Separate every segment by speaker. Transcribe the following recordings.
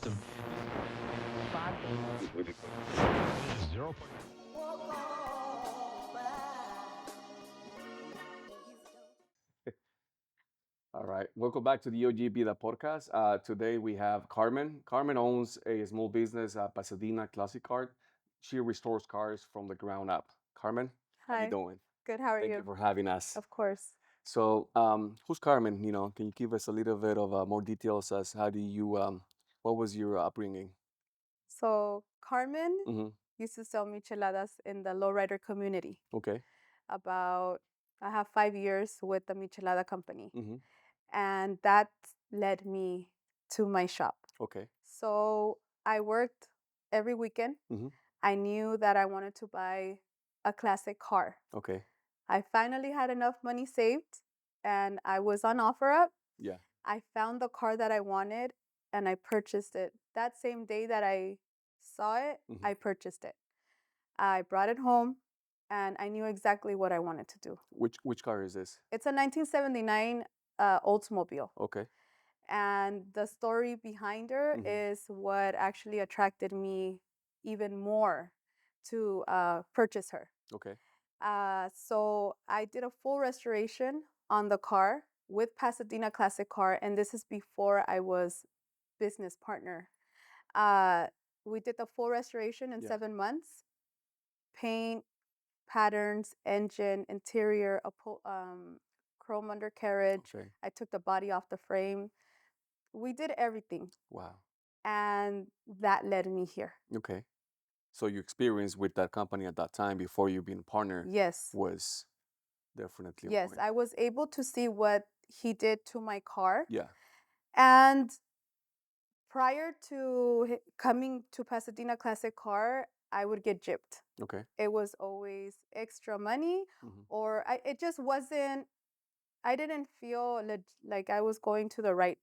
Speaker 1: system. 0.
Speaker 2: All right, welcome back to the OGB the podcast. Today we have Carmen. Carmen owns a small business, Pasadena Classic Car. She restores cars from the ground up. Carmen, how you
Speaker 3: Hi,
Speaker 2: doing?
Speaker 3: good. How are
Speaker 2: Thank you
Speaker 3: you?
Speaker 2: for having us.
Speaker 3: Of course.
Speaker 2: So, who's Carmen? Can you give us a little bit of more details as how do you, what was your upbringing?
Speaker 3: So, Carmen
Speaker 2: Mm-hmm.
Speaker 3: used to sell micheladas in the lowrider community.
Speaker 2: Okay.
Speaker 3: About, I have 5 years with the michelada company,
Speaker 2: Mm-hmm.
Speaker 3: and that led me to my shop.
Speaker 2: Okay.
Speaker 3: So, I worked every weekend.
Speaker 2: Mm-hmm.
Speaker 3: I knew that I wanted to buy a classic car.
Speaker 2: Okay.
Speaker 3: I finally had enough money saved, and I was on OfferUp.
Speaker 2: Yeah.
Speaker 3: I found the car that I wanted and I purchased it. That same day that I saw it,
Speaker 2: Mm-hmm.
Speaker 3: I purchased it. I brought it home and I knew exactly what I wanted to do.
Speaker 2: Which car is this?
Speaker 3: It's a 1979 Oldsmobile.
Speaker 2: Okay.
Speaker 3: And the story behind her
Speaker 2: Mm-hmm.
Speaker 3: is what actually attracted me even more to purchase her.
Speaker 2: Okay.
Speaker 3: So I did a full restoration on the car with Pasadena Classic Car, and this is before I was business partner. Uh, we did the full restoration in
Speaker 2: Yeah.
Speaker 3: 7 months. Paint, patterns, engine, interior, chrome undercarriage.
Speaker 2: Okay.
Speaker 3: I took the body off the frame. We did everything,
Speaker 2: Wow.
Speaker 3: and that led me here.
Speaker 2: Okay. So your experience with that company at that time before you being a partner
Speaker 3: Yes,
Speaker 2: was definitely on
Speaker 3: yes,
Speaker 2: point.
Speaker 3: I was able to see what he did to my car,
Speaker 2: Yeah.
Speaker 3: and prior to coming to Pasadena Classic Car, I would get gypped.
Speaker 2: Okay.
Speaker 3: It was always extra money,
Speaker 2: Mm-hmm.
Speaker 3: or it just wasn't, I didn't feel like I was going to the right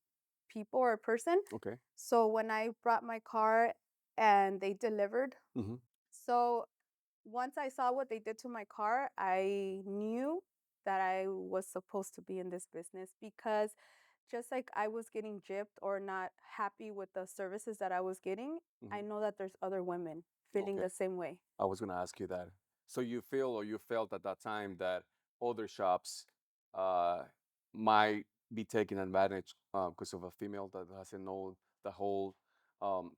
Speaker 3: people or person.
Speaker 2: Okay.
Speaker 3: So when I brought my car and they delivered,
Speaker 2: Mm-hmm.
Speaker 3: so once I saw what they did to my car, I knew that I was supposed to be in this business because just like I was getting gypped or not happy with the services that I was getting, I
Speaker 2: Mm-hmm.
Speaker 3: know that there's other women feeling
Speaker 2: Okay.
Speaker 3: the same way.
Speaker 2: I was gonna ask you that. So you feel or you felt at that time that other shops uh, might be taking advantage because of a female that doesn't know the whole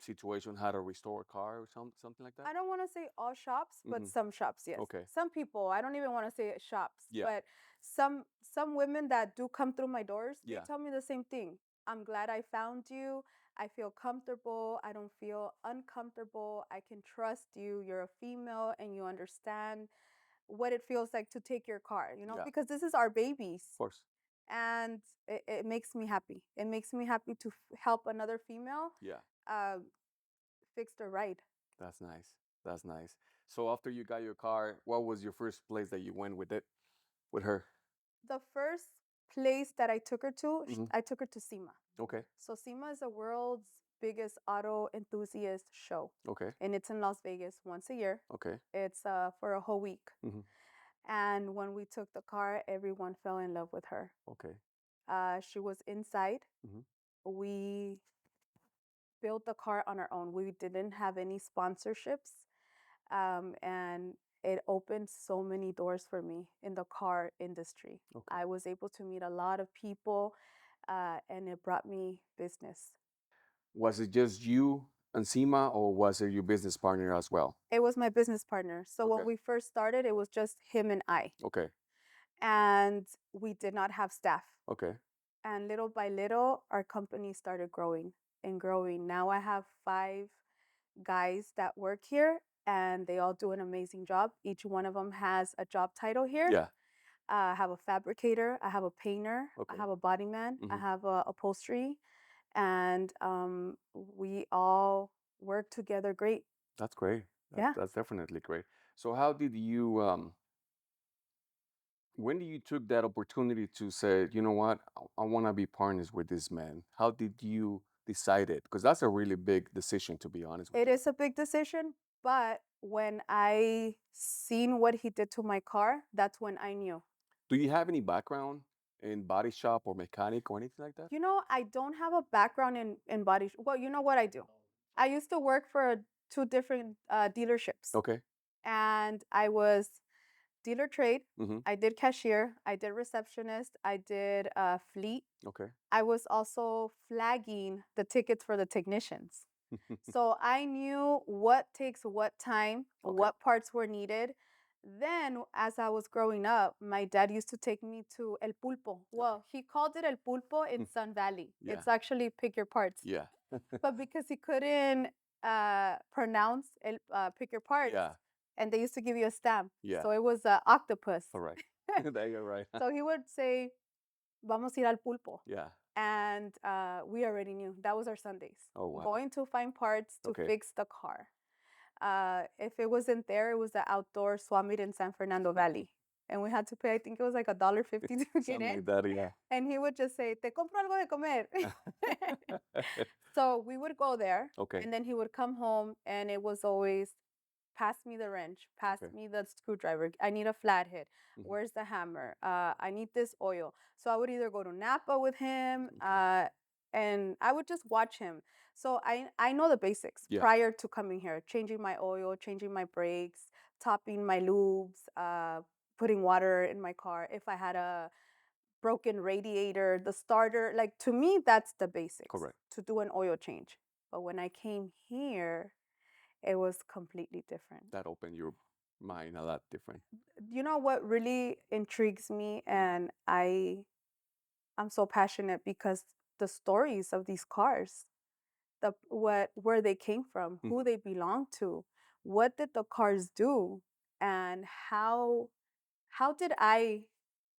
Speaker 2: situation, how to restore a car or something like that?
Speaker 3: I don't want to say all shops, but
Speaker 2: Mm-hmm.
Speaker 3: some shops, yes.
Speaker 2: Okay.
Speaker 3: Some people, I don't even want to say shops,
Speaker 2: Yeah.
Speaker 3: but some women that do come through my doors, they
Speaker 2: Yeah.
Speaker 3: tell me the same thing. I'm glad I found you. I feel comfortable. I don't feel uncomfortable. I can trust you. You're a female and you understand what it feels like to take your car,
Speaker 2: Yeah.
Speaker 3: because this is our babies.
Speaker 2: Of course.
Speaker 3: And it makes me happy. It makes me happy to help another female
Speaker 2: Yeah.
Speaker 3: uh, fix their ride.
Speaker 2: That's nice. That's nice. So after you got your car, what was your first place that you went with it, with her?
Speaker 3: The first place that I took her to,
Speaker 2: Mm-hmm.
Speaker 3: I took her to SEMA.
Speaker 2: Okay.
Speaker 3: So SEMA is the world's biggest auto enthusiast show,
Speaker 2: Okay.
Speaker 3: and it's in Las Vegas once a year.
Speaker 2: Okay.
Speaker 3: It's for a whole week.
Speaker 2: Mm-hmm.
Speaker 3: And when we took the car, everyone fell in love with her.
Speaker 2: Okay.
Speaker 3: She was inside.
Speaker 2: Mm-hmm.
Speaker 3: We built the car on our own. We didn't have any sponsorships. And it opened so many doors for me in the car industry.
Speaker 2: Okay.
Speaker 3: I was able to meet a lot of people, and it brought me business.
Speaker 2: Was it just you and Sima, or was it your business partner as well?
Speaker 3: It was my business partner. So when
Speaker 2: Okay.
Speaker 3: we first started, it was just him and I,
Speaker 2: Okay.
Speaker 3: and we did not have staff.
Speaker 2: Okay.
Speaker 3: And little by little, our company started growing and growing. Now I have 5 guys that work here, and they all do an amazing job. Each one of them has a job title here.
Speaker 2: Yeah.
Speaker 3: I have a fabricator, I have a painter, I
Speaker 2: Okay.
Speaker 3: have a body man, I
Speaker 2: Mm-hmm.
Speaker 3: have a upholstery, and we all work together great.
Speaker 2: That's great.
Speaker 3: Yeah.
Speaker 2: That's definitely great. So how did you when did you took that opportunity to say, you know what, I want to be partners with this man? How did you decide it? Because that's a really big decision, to be honest with
Speaker 3: It
Speaker 2: you.
Speaker 3: is a big decision, but when I seen what he did to my car, that's when I knew.
Speaker 2: Do you have any background in body shop or mechanic or anything like that?
Speaker 3: You know, I don't have a background in body. Well, you know what I do? I used to work for two different dealerships,
Speaker 2: Okay.
Speaker 3: and I was dealer trade.
Speaker 2: Mm-hmm.
Speaker 3: I did cashier. I did receptionist. I did fleet.
Speaker 2: Okay.
Speaker 3: I was also flagging the tickets for the technicians. So I knew what takes what time,
Speaker 2: Okay.
Speaker 3: what parts were needed. Then, as I was growing up, my dad used to take me to El Pulpo. Well, he called it El Pulpo in Sun Valley.
Speaker 2: Yeah.
Speaker 3: It's actually pick your parts.
Speaker 2: Yeah.
Speaker 3: But because he couldn't pronounce pick your parts,
Speaker 2: Yeah.
Speaker 3: and they used to give you a stamp.
Speaker 2: Yeah.
Speaker 3: So it was octopus.
Speaker 2: Correct. There you're right.
Speaker 3: So he would say, Vamos a ir al Pulpo.
Speaker 2: Yeah.
Speaker 3: And we already knew that was our Sundays.
Speaker 2: Oh, wow.
Speaker 3: Going to find parts to
Speaker 2: Okay.
Speaker 3: fix the car. If it wasn't there, it was the outdoor swap meet in San Fernando Valley. And we had to pay, I think it was like $1.50 to get
Speaker 2: Something
Speaker 3: in.
Speaker 2: like that, yeah.
Speaker 3: And he would just say, Te compro algo de comer. So we would go there.
Speaker 2: Okay.
Speaker 3: And then he would come home, and it was always, pass me the wrench, pass
Speaker 2: Okay.
Speaker 3: me the screwdriver. I need a flathead.
Speaker 2: Mhm.
Speaker 3: Where's the hammer? I need this oil. So I would either go to Napa with him,
Speaker 2: Okay.
Speaker 3: and I would just watch him. So I know the basics
Speaker 2: Yeah.
Speaker 3: prior to coming here: changing my oil, changing my brakes, topping my lubes, putting water in my car. If I had a broken radiator, the starter, like, to me, that's the basics.
Speaker 2: Correct.
Speaker 3: To do an oil change. But when I came here, it was completely different.
Speaker 2: That opened your mind a lot different.
Speaker 3: You know what really intrigues me, and I'm so passionate because the stories of these cars, where they came from, who
Speaker 2: Mhm.
Speaker 3: they belong to, what did the cars do, and how did I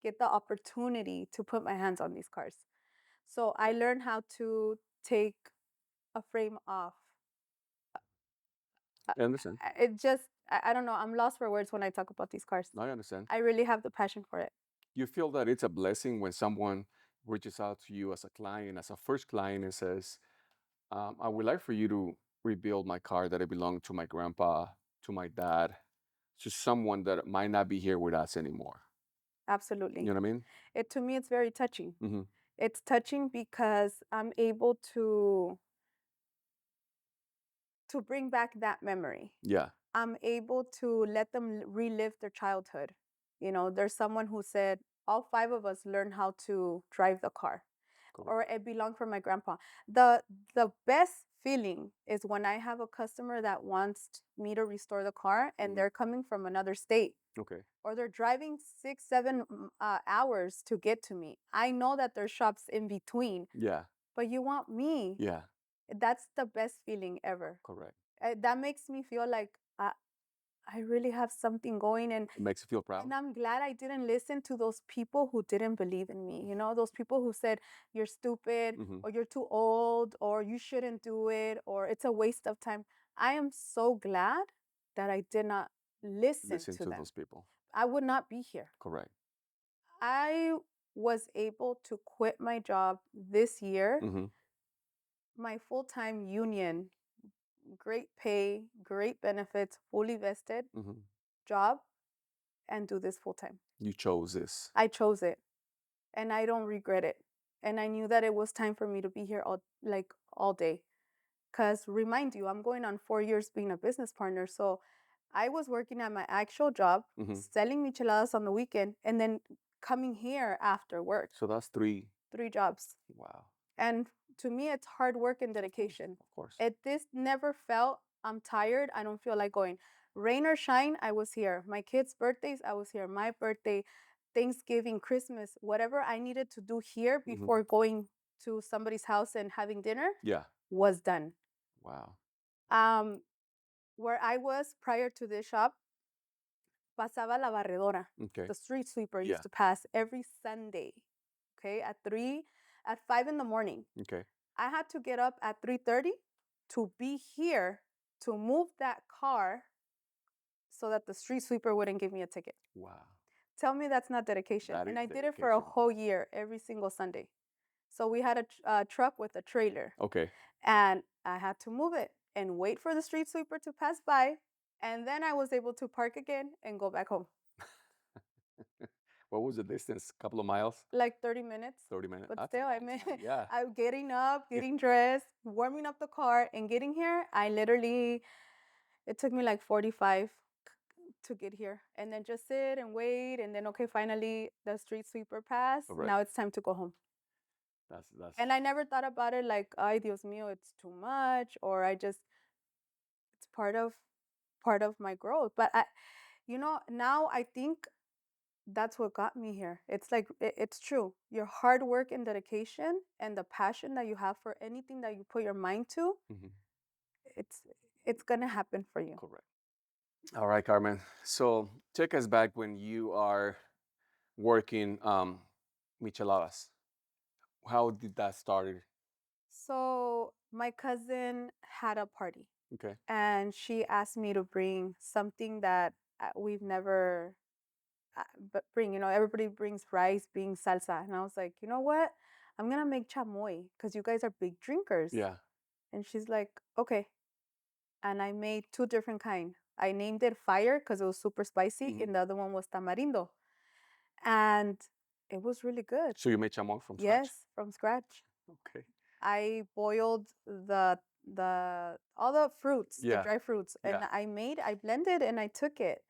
Speaker 3: get the opportunity to put my hands on these cars? So I learned how to take a frame off.
Speaker 2: I understand.
Speaker 3: It just, I don't know, I'm lost for words when I talk about these cars.
Speaker 2: I understand.
Speaker 3: I really have the passion for it.
Speaker 2: You feel that it's a blessing when someone reaches out to you as a client, as a first client, and says, I would like for you to rebuild my car that it belonged to my grandpa, to my dad, to someone that might not be here with us anymore.
Speaker 3: Absolutely.
Speaker 2: You know what I mean?
Speaker 3: To me, it's very touching.
Speaker 2: Mm-hmm.
Speaker 3: It's touching because I'm able to bring back that memory.
Speaker 2: Yeah.
Speaker 3: I'm able to let them relive their childhood. You know, there's someone who said all five of us learned how to drive the car, or
Speaker 2: Correct.
Speaker 3: it belonged from my grandpa. The best feeling is when I have a customer that wants me to restore the car, and
Speaker 2: Mhm.
Speaker 3: they're coming from another state,
Speaker 2: Okay.
Speaker 3: or they're driving 6, 7 hours to get to me. I know that there's shops in between,
Speaker 2: Yeah.
Speaker 3: but you want me.
Speaker 2: Yeah.
Speaker 3: That's the best feeling ever.
Speaker 2: Correct.
Speaker 3: That makes me feel like I really have something going, and
Speaker 2: It makes you feel proud.
Speaker 3: I'm glad I didn't listen to those people who didn't believe in me. You know, those people who said you're stupid,
Speaker 2: Mm-hmm.
Speaker 3: or you're too old, or you shouldn't do it, or it's a waste of time. I am so glad that I did not listen
Speaker 2: Listen
Speaker 3: to
Speaker 2: to
Speaker 3: them.
Speaker 2: those people.
Speaker 3: I would not be here.
Speaker 2: Correct.
Speaker 3: I was able to quit my job this year,
Speaker 2: Mm-hmm.
Speaker 3: my full-time union, great pay, great benefits, fully vested
Speaker 2: Mm-hmm.
Speaker 3: job, and do this full-time.
Speaker 2: You chose this.
Speaker 3: I chose it, and I don't regret it. And I knew that it was time for me to be here all day. Cause remind you, I'm going on 4 years being a business partner. So I was working at my actual job,
Speaker 2: Mm-hmm.
Speaker 3: selling micheladas on the weekend, and then coming here after work.
Speaker 2: So that's 3.
Speaker 3: 3 jobs.
Speaker 2: Wow.
Speaker 3: And to me, it's hard work and dedication.
Speaker 2: Of course.
Speaker 3: This never felt, I'm tired, I don't feel like going. Rain or shine, I was here. My kids' birthdays, I was here. My birthday, Thanksgiving, Christmas, whatever I needed to do here
Speaker 2: Mm-hmm.
Speaker 3: before going to somebody's house and having dinner
Speaker 2: Yeah.
Speaker 3: was done.
Speaker 2: Wow.
Speaker 3: Where I was prior to this shop, pasaba la barredora.
Speaker 2: Okay.
Speaker 3: The street sweeper
Speaker 2: Yeah.
Speaker 3: used to pass every Sunday, okay, at 5 in the morning.
Speaker 2: Okay.
Speaker 3: I had to get up at 3:30 to be here to move that car so that the street sweeper wouldn't give me a ticket.
Speaker 2: Wow.
Speaker 3: Tell me that's not dedication.
Speaker 2: That
Speaker 3: And
Speaker 2: is
Speaker 3: I did it for a
Speaker 2: dedication.
Speaker 3: whole year, every single Sunday. So we had a truck with a trailer,
Speaker 2: Okay.
Speaker 3: and I had to move it and wait for the street sweeper to pass by. And then I was able to park again and go back home.
Speaker 2: What was the distance? A couple of miles?
Speaker 3: Like 30 minutes.
Speaker 2: 30 minutes?
Speaker 3: But
Speaker 2: That's
Speaker 3: still,
Speaker 2: a
Speaker 3: I
Speaker 2: long
Speaker 3: mean,
Speaker 2: time. Yeah.
Speaker 3: I'm getting up, getting dressed, warming up the car, and getting here. It took me like 45 to get here. And then just sit and wait. And then, okay, finally the street sweeper passed.
Speaker 2: Correct.
Speaker 3: Now it's time to go home.
Speaker 2: That's
Speaker 3: And I never thought about it like, ay, Dios mío, it's too much. Or it's part of my growth. But now I think that's what got me here. It's like it's true. Your hard work and dedication and the passion that you have for anything that you put your mind to,
Speaker 2: Mhm.
Speaker 3: it's it's gonna happen for you.
Speaker 2: Correct. All right, Carmen. So take us back when you are working micheladas. How did that start?
Speaker 3: So my cousin had a party
Speaker 2: Okay.
Speaker 3: and she asked me to bring something that we've never but bring. Everybody brings rice, beans, salsa, and I was like, you know what? I'm gonna make chamoy because you guys are big drinkers.
Speaker 2: Yeah.
Speaker 3: And she's like, okay. And I made two different kind. I named it Fire because it was super spicy,
Speaker 2: Mhm.
Speaker 3: and the other one was Tamarindo, and it was really good.
Speaker 2: So you made chamoy from
Speaker 3: Yes,
Speaker 2: scratch?
Speaker 3: from scratch.
Speaker 2: Okay.
Speaker 3: I boiled all the fruits, the
Speaker 2: Yeah.
Speaker 3: dry fruits, and
Speaker 2: Yeah.
Speaker 3: I blended and I took it.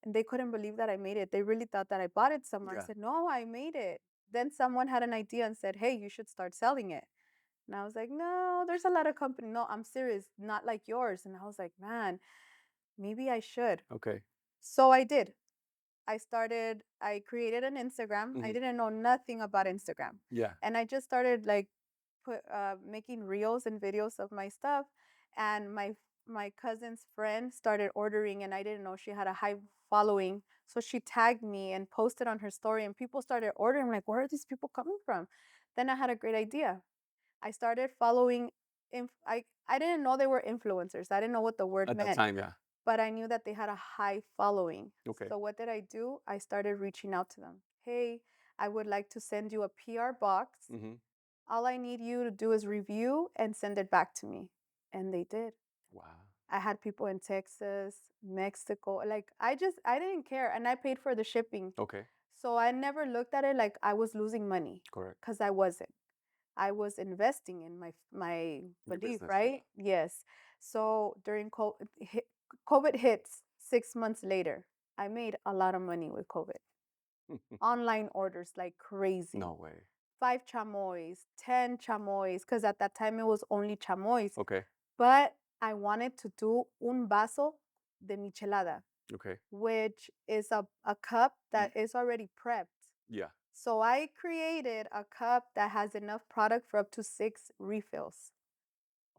Speaker 3: And they couldn't believe that I made it. They really thought that I bought it somewhere. I
Speaker 2: Yeah.
Speaker 3: said, no, I made it. Then someone had an idea and said, hey, you should start selling it. And I was like, no, there's a lot of company. No, I'm serious, not like yours. And I was like, man, maybe I should.
Speaker 2: Okay.
Speaker 3: So I did. I created an Instagram. I
Speaker 2: Mhm.
Speaker 3: didn't know nothing about Instagram.
Speaker 2: Yeah.
Speaker 3: And I just started like making reels and videos of my stuff. And my cousin's friend started ordering, and I didn't know she had a high following. So she tagged me and posted on her story, and people started ordering. I'm like, where are these people coming from? Then I had a great idea. I started following. I didn't know they were influencers. I didn't know what the word
Speaker 2: At that
Speaker 3: meant,
Speaker 2: time, yeah.
Speaker 3: but I knew that they had a high following.
Speaker 2: Okay.
Speaker 3: So what did I do? I started reaching out to them. Hey, I would like to send you a PR box.
Speaker 2: Mm-hmm.
Speaker 3: All I need you to do is review and send it back to me. And they did.
Speaker 2: Wow.
Speaker 3: I had people in Texas, Mexico. Like I didn't care, and I paid for the shipping.
Speaker 2: Okay.
Speaker 3: So I never looked at it like I was losing money,
Speaker 2: Correct.
Speaker 3: because I wasn't. I was investing in my
Speaker 2: Your
Speaker 3: belief,
Speaker 2: business,
Speaker 3: right? Yes. So during COVID hits 6 months later, I made a lot of money with COVID.
Speaker 2: yeah.
Speaker 3: Online orders like crazy.
Speaker 2: No way.
Speaker 3: 5 chamoys, 10 chamoys, because at that time it was only chamoys.
Speaker 2: Okay.
Speaker 3: But I wanted to do un vaso de michelada,
Speaker 2: Okay.
Speaker 3: which is a cup that is already prepped.
Speaker 2: Yeah.
Speaker 3: So I created a cup that has enough product for up to 6 refills,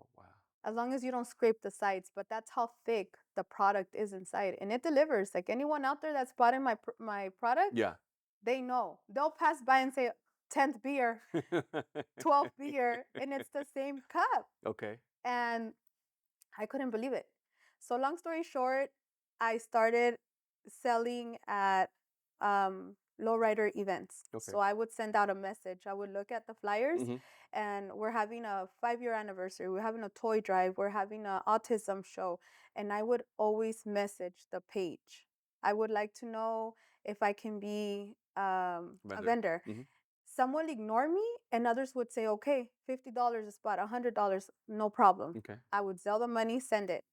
Speaker 2: Oh wow.
Speaker 3: as long as you don't scrape the sides. But that's how thick the product is inside, and it delivers. Like anyone out there that's bought in my product,
Speaker 2: Yeah.
Speaker 3: they know. They'll pass by and say 10th beer, 12th beer, and it's the same cup.
Speaker 2: Okay.
Speaker 3: And I couldn't believe it. So long story short, I started selling at lowrider events.
Speaker 2: Okay.
Speaker 3: So I would send out a message. I would look at the flyers,
Speaker 2: Mm-hmm.
Speaker 3: and we're having a 5-year anniversary. We're having a toy drive. We're having an autism show, and I would always message the page. I would like to know if I can be a vendor.
Speaker 2: Mm-hmm.
Speaker 3: Some will ignore me, and others would say, okay, $50 a spot, $100, no problem.
Speaker 2: Okay.
Speaker 3: I would sell the money, send it.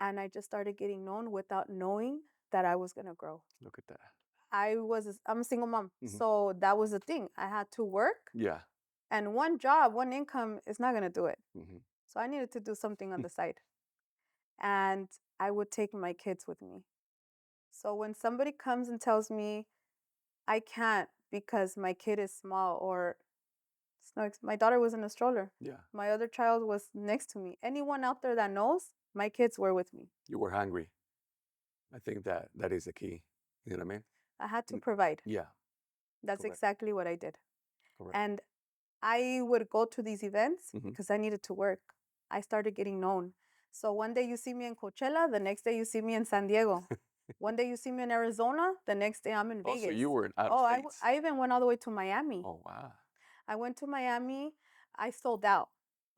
Speaker 3: And I just started getting known without knowing that I was going to grow.
Speaker 2: Look at that.
Speaker 3: I'm a single mom.
Speaker 2: Mhm.
Speaker 3: So that was the thing. I had to work,
Speaker 2: Yeah.
Speaker 3: and one job, one income is not going to do it.
Speaker 2: Mm-hmm.
Speaker 3: So I needed to do something on the side. And I would take my kids with me. So when somebody comes and tells me I can't because my kid is small, or my daughter was in a stroller.
Speaker 2: Yeah.
Speaker 3: My other child was next to me. Anyone out there that knows, my kids were with me.
Speaker 2: You were hungry. I think that is the key. You know what I mean?
Speaker 3: I had to provide.
Speaker 2: Yeah.
Speaker 3: That's
Speaker 2: Correct.
Speaker 3: exactly what I did.
Speaker 2: Correct.
Speaker 3: And I would go to these events
Speaker 2: Mhm.
Speaker 3: because I needed to work. I started getting known. So one day you see me in Coachella, the next day you see me in San Diego. One day you see me in Arizona, the next day I'm in
Speaker 2: Oh,
Speaker 3: Vegas.
Speaker 2: so you were out of
Speaker 3: Oh,
Speaker 2: states.
Speaker 3: I even went all the way to Miami.
Speaker 2: Oh wow.
Speaker 3: I went to Miami. I sold out.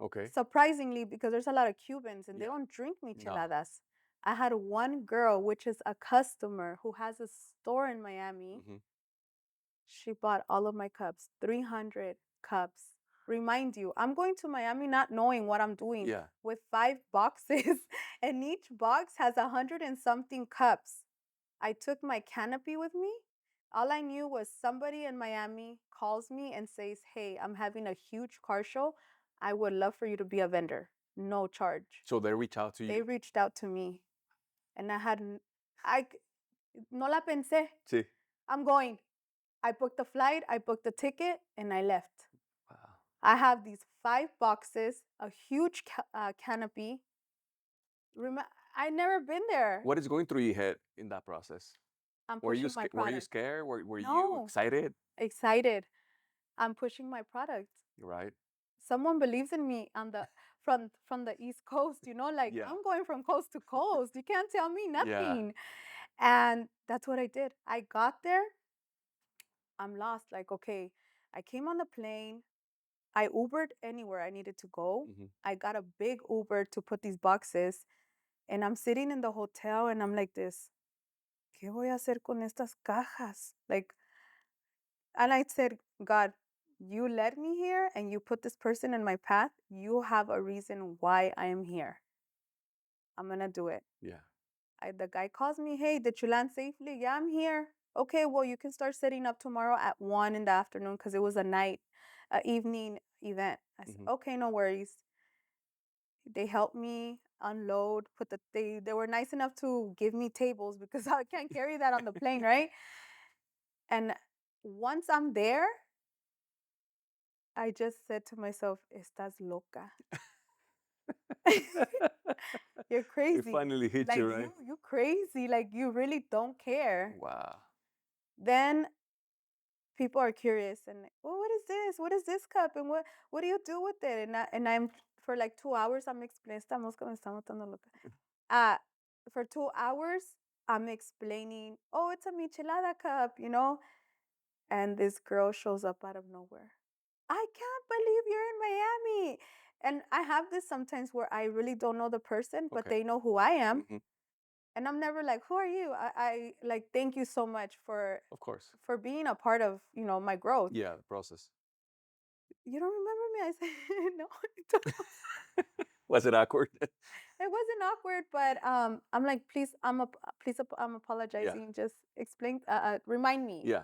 Speaker 2: Okay.
Speaker 3: Surprisingly, because there's a lot of Cubans and they
Speaker 2: Yeah.
Speaker 3: don't drink
Speaker 2: No.
Speaker 3: micheladas. I had one girl, which is a customer who has a store in Miami,
Speaker 2: Mhm.
Speaker 3: She bought all of my cups, 300 cups. Remind you, I'm going to Miami not knowing what I'm doing
Speaker 2: Yeah.
Speaker 3: with 5 boxes, and each box has 100 and something cups. I took my canopy with me. All I knew was somebody in Miami calls me and says, "Hey, I'm having a huge car show. I would love for you to be a vendor. No charge."
Speaker 2: So they reach out to
Speaker 3: They
Speaker 2: you.
Speaker 3: reached out to me, and I no la pensé.
Speaker 2: Sí.
Speaker 3: I'm going. I booked the flight, I booked the ticket, and I left.
Speaker 2: Wow.
Speaker 3: I have these 5 boxes, a huge canopy. I never been there.
Speaker 2: What is going through your head in that process?
Speaker 3: I'm
Speaker 2: Were you
Speaker 3: pushing my
Speaker 2: were you
Speaker 3: product.
Speaker 2: scared? Were you
Speaker 3: No,
Speaker 2: excited?
Speaker 3: excited. I'm pushing my product.
Speaker 2: Right.
Speaker 3: Someone believes in me on the from the East Coast, like
Speaker 2: Yeah.
Speaker 3: I'm going from coast to coast. You can't tell me
Speaker 2: Yeah.
Speaker 3: nothing. And that's what I did. I got there. I'm lost. Like, okay, I came on the plane. I Ubered anywhere I needed to go.
Speaker 2: Mhm.
Speaker 3: I got a big Uber to put these boxes, and I'm sitting in the hotel and I'm like this, ¿qué voy a hacer con estas cajas? Like, and I said, God, you led me here and you put this person in my path. You have a reason why I am here. I'm gonna do it.
Speaker 2: Yeah.
Speaker 3: The guy calls me, hey, did you land safely? Yeah, I'm here. Okay, well, you can start setting up tomorrow at 1 in the afternoon because it was a evening event. I said,
Speaker 2: Mhm.
Speaker 3: okay, no worries. They helped me unload, they were nice enough to give me tables because I can't carry that on the plane, right? And once I'm there, I just said to myself, estás loca. You're
Speaker 2: It
Speaker 3: crazy.
Speaker 2: finally hit
Speaker 3: Like
Speaker 2: you, right?
Speaker 3: you crazy. Like you really don't care.
Speaker 2: Wow.
Speaker 3: Then people are curious and well, what is this? What is this cup? And what do you do with it? And I'm for like 2 hours I'm explaining. Estamos como estamos tan loca. For 2 hours I'm explaining. Oh, it's a michelada cup. And this girl shows up out of nowhere. I can't believe you're in Miami. And I have this sometimes where I really don't know the person, but
Speaker 2: Okay.
Speaker 3: they know who I am.
Speaker 2: Mhm.
Speaker 3: And I'm never like, who are you? I like thank you so much
Speaker 2: Of course.
Speaker 3: for being a part of my growth.
Speaker 2: Yeah, the process.
Speaker 3: You don't remember me? I said, no, I don't.
Speaker 2: Was it awkward?
Speaker 3: It wasn't awkward, but I'm like, please, I'm
Speaker 2: Yeah.
Speaker 3: apologizing. Just explain, remind me.
Speaker 2: Yeah.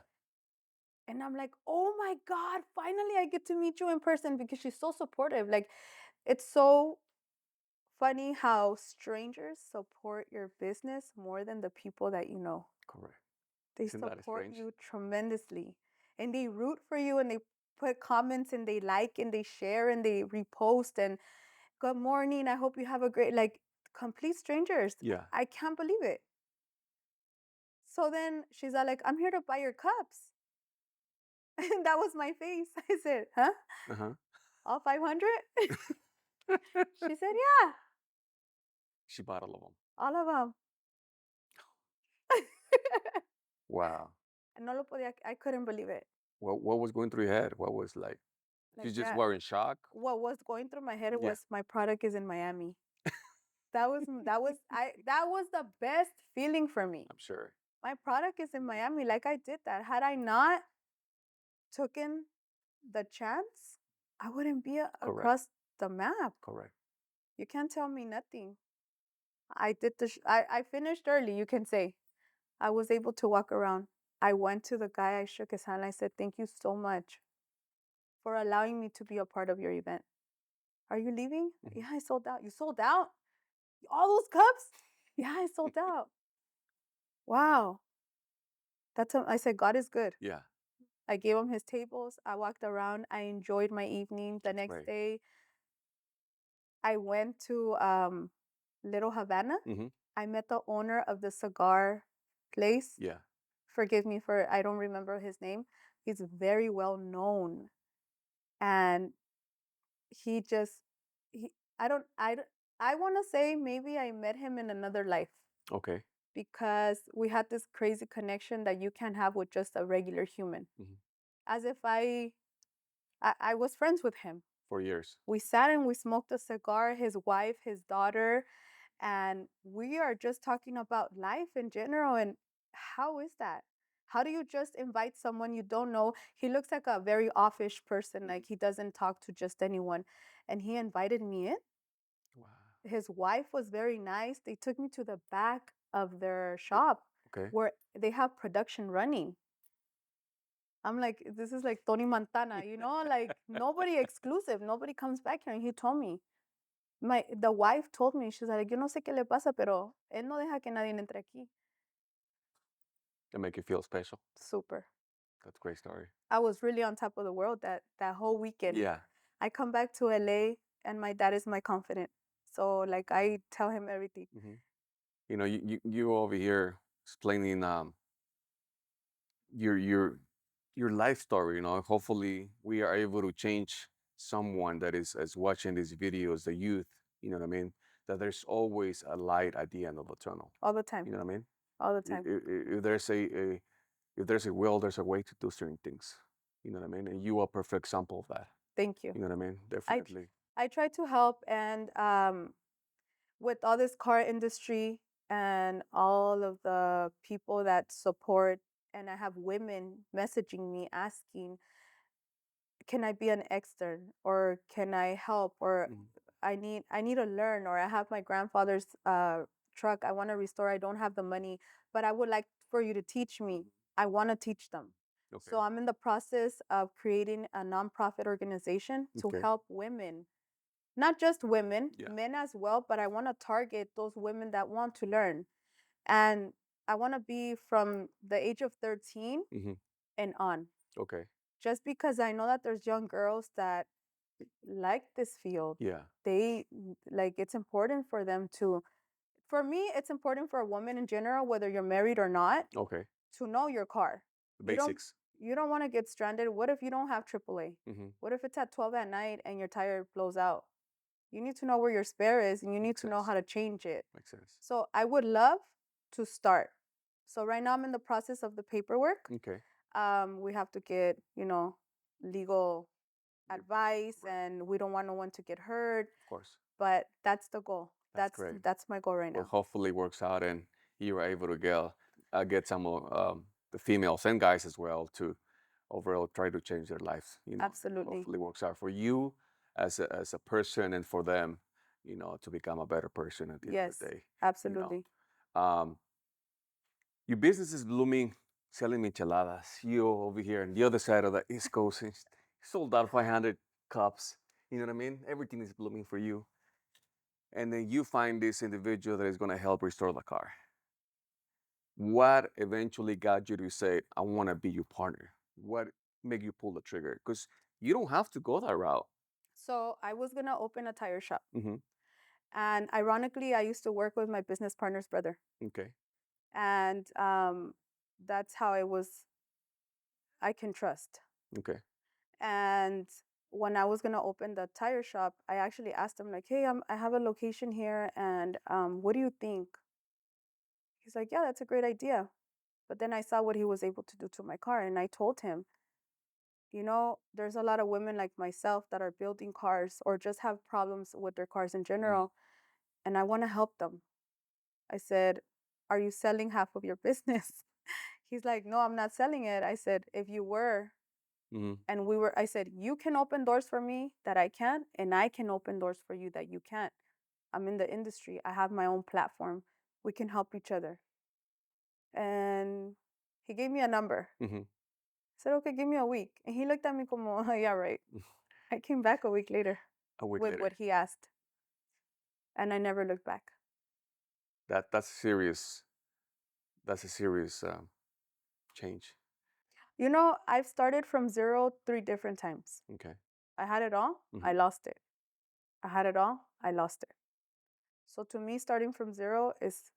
Speaker 3: And I'm like, oh my God, finally I get to meet you in person because she's so supportive. Like, it's so funny how strangers support your business more than the people that you know.
Speaker 2: Correct.
Speaker 3: They
Speaker 2: Isn't that
Speaker 3: support
Speaker 2: strange?
Speaker 3: you tremendously and they root for you and they put comments and they like and they share and they repost and good morning. I hope you have a great, like, complete strangers.
Speaker 2: Yeah.
Speaker 3: I can't believe it. So then she's all like, I'm here to buy your cups. And that was my face. I said, huh?
Speaker 2: Uh-huh.
Speaker 3: All 500? She said, yeah,
Speaker 2: She bought all of them.
Speaker 3: all of them.
Speaker 2: Wow.
Speaker 3: No lo podía, I couldn't believe it.
Speaker 2: What was going through your head? What was like? You
Speaker 3: Like
Speaker 2: just
Speaker 3: that.
Speaker 2: were in shock?
Speaker 3: What was going through my head
Speaker 2: Yeah.
Speaker 3: was my product is in Miami. That was the best feeling for me.
Speaker 2: I'm sure.
Speaker 3: My product is in Miami. Like I did that. Had I not taken the chance, I wouldn't be
Speaker 2: Correct.
Speaker 3: across the map.
Speaker 2: Correct.
Speaker 3: You can't tell me nothing. I did I finished early, you can say. I was able to walk around. I went to the guy, I shook his hand, I said, thank you so much for allowing me to be a part of your event. Are you leaving?
Speaker 2: Mhm.
Speaker 3: Yeah, I sold out. You sold out? All those cups? Yeah, I sold out. Wow. I said, God is good.
Speaker 2: Yeah.
Speaker 3: I gave him his tables. I walked around. I enjoyed my evening. The next
Speaker 2: Right.
Speaker 3: day, I went to Little Havana.
Speaker 2: Mm-hmm.
Speaker 3: I met the owner of the cigar place.
Speaker 2: Yeah.
Speaker 3: Forgive me for I don't remember his name. He's very well known, and he just he I want to say maybe I met him in another life
Speaker 2: Okay.
Speaker 3: because we had this crazy connection that you can't have with just a regular human.
Speaker 2: Mm-hmm.
Speaker 3: As if I was friends with him.
Speaker 2: For years.
Speaker 3: We sat and we smoked a cigar, his wife, his daughter, and we are just talking about life in general and how is that? How do you just invite someone you don't know? He looks like a very offish person, like he doesn't talk to just anyone. And he invited me in.
Speaker 2: Wow.
Speaker 3: His wife was very nice. They took me to the back of their shop
Speaker 2: Okay.
Speaker 3: where they have production running. I'm like, this is like Tony Montana, like nobody exclusive, nobody comes back here. And he told me, the wife told me, she's like, yo no sé qué le pasa, pero él no deja que nadie entre aquí.
Speaker 2: They make you feel special.
Speaker 3: Super.
Speaker 2: That's a great story.
Speaker 3: I was really on top of the world that whole weekend.
Speaker 2: Yeah.
Speaker 3: I come back to LA and my dad is my confidant. So like I tell him everything.
Speaker 2: Hmm. You over here explaining your your life story. Hopefully we are able to change someone that is watching these videos, the youth. You know what I mean? That there's always a light at the end of the tunnel.
Speaker 3: All the time.
Speaker 2: You know what I mean?
Speaker 3: All the
Speaker 2: I-
Speaker 3: time.
Speaker 2: i- If there's if there's a will, there's a way to do certain things. You know what I mean? And you are a perfect example of that.
Speaker 3: Thank you.
Speaker 2: You know what I mean?
Speaker 3: I
Speaker 2: Definitely.
Speaker 3: I try to help, and with all this car industry and all of the people that support, and I have women messaging me asking, can I be an extern, or can I help, or
Speaker 2: Mhm.
Speaker 3: I need to learn, or I have my grandfather's truck I want to restore. I don't have the money, but I would like for you to teach me. I want to teach them.
Speaker 2: Okay.
Speaker 3: So I'm in the process of creating a nonprofit organization to
Speaker 2: Okay.
Speaker 3: help women, not just women,
Speaker 2: Yeah.
Speaker 3: men as well, but I want to target those women that want to learn. And I want to be from the age of 13
Speaker 2: Hmm.
Speaker 3: and on.
Speaker 2: Okay.
Speaker 3: Just because I know that there's young girls that like this field.
Speaker 2: Yeah.
Speaker 3: They like, it's important for them to, for me, it's important for a woman in general, whether you're married or not,
Speaker 2: Okay.
Speaker 3: to know your car.
Speaker 2: The
Speaker 3: You don't
Speaker 2: basics.
Speaker 3: you don't want to get stranded. What if you don't have AAA?
Speaker 2: Hmm.
Speaker 3: What if it's at 12 at night and your tire blows out? You need to know where your spare is, and you need
Speaker 2: Makes
Speaker 3: to know
Speaker 2: sense.
Speaker 3: how to change it.
Speaker 2: Makes sense.
Speaker 3: So I would love to start. So right now I'm in the process of the paperwork.
Speaker 2: Okay.
Speaker 3: We have to get, legal
Speaker 2: Yep.
Speaker 3: advice,
Speaker 2: Right.
Speaker 3: and we don't want no one to get hurt.
Speaker 2: Of course.
Speaker 3: But that's the goal.
Speaker 2: That's great.
Speaker 3: That's my goal right
Speaker 2: Well,
Speaker 3: now.
Speaker 2: hopefully it works out and you are able to get some of the females and guys as well to overall try to change their lives.
Speaker 3: Absolutely.
Speaker 2: Hopefully it works out for you as a person and for them, to become a better person at the end of
Speaker 3: Yes,
Speaker 2: the day.
Speaker 3: absolutely.
Speaker 2: Um, your business is blooming, selling micheladas. You over here on the other side of the East Coast, sold out 500 cups. You know what I mean? Everything is blooming for you. And then you find this individual that is going to help restore the car. What eventually got you to say, I want to be your partner? What made you pull the trigger? Because you don't have to go that route.
Speaker 3: So I was gonna open a tire shop,
Speaker 2: Hmm.
Speaker 3: and ironically, I used to work with my business partner's brother,
Speaker 2: Okay.
Speaker 3: and that's how it was. I can trust.
Speaker 2: Okay.
Speaker 3: And when I was gonna open the tire shop, I actually asked him like, "Hey, I have a location here, and what do you think?" He's like, "Yeah, that's a great idea." But then I saw what he was able to do to my car, and I told him, there's a lot of women like myself that are building cars or just have problems with their cars in general, and I want to help them. I said, "Are you selling half of your business?" He's like, "No, I'm not selling it." I said, "If you were,"
Speaker 2: Hmm.
Speaker 3: and I said, "You can open doors for me that I can't, and I can open doors for you that you can't. I'm in the industry. I have my own platform. We can help each other." And he gave me a number.
Speaker 2: Hmm.
Speaker 3: I said, "Okay, give me a week." And he looked at me como, "Yeah, right." I came back a week later
Speaker 2: A week
Speaker 3: with
Speaker 2: later.
Speaker 3: what he asked, and I never looked back.
Speaker 2: That's serious. That's a serious change.
Speaker 3: I've started from zero 3 different times.
Speaker 2: Okay.
Speaker 3: I had it all, I
Speaker 2: Hmm.
Speaker 3: lost it. I had it all, I lost it. So to me, starting from zero is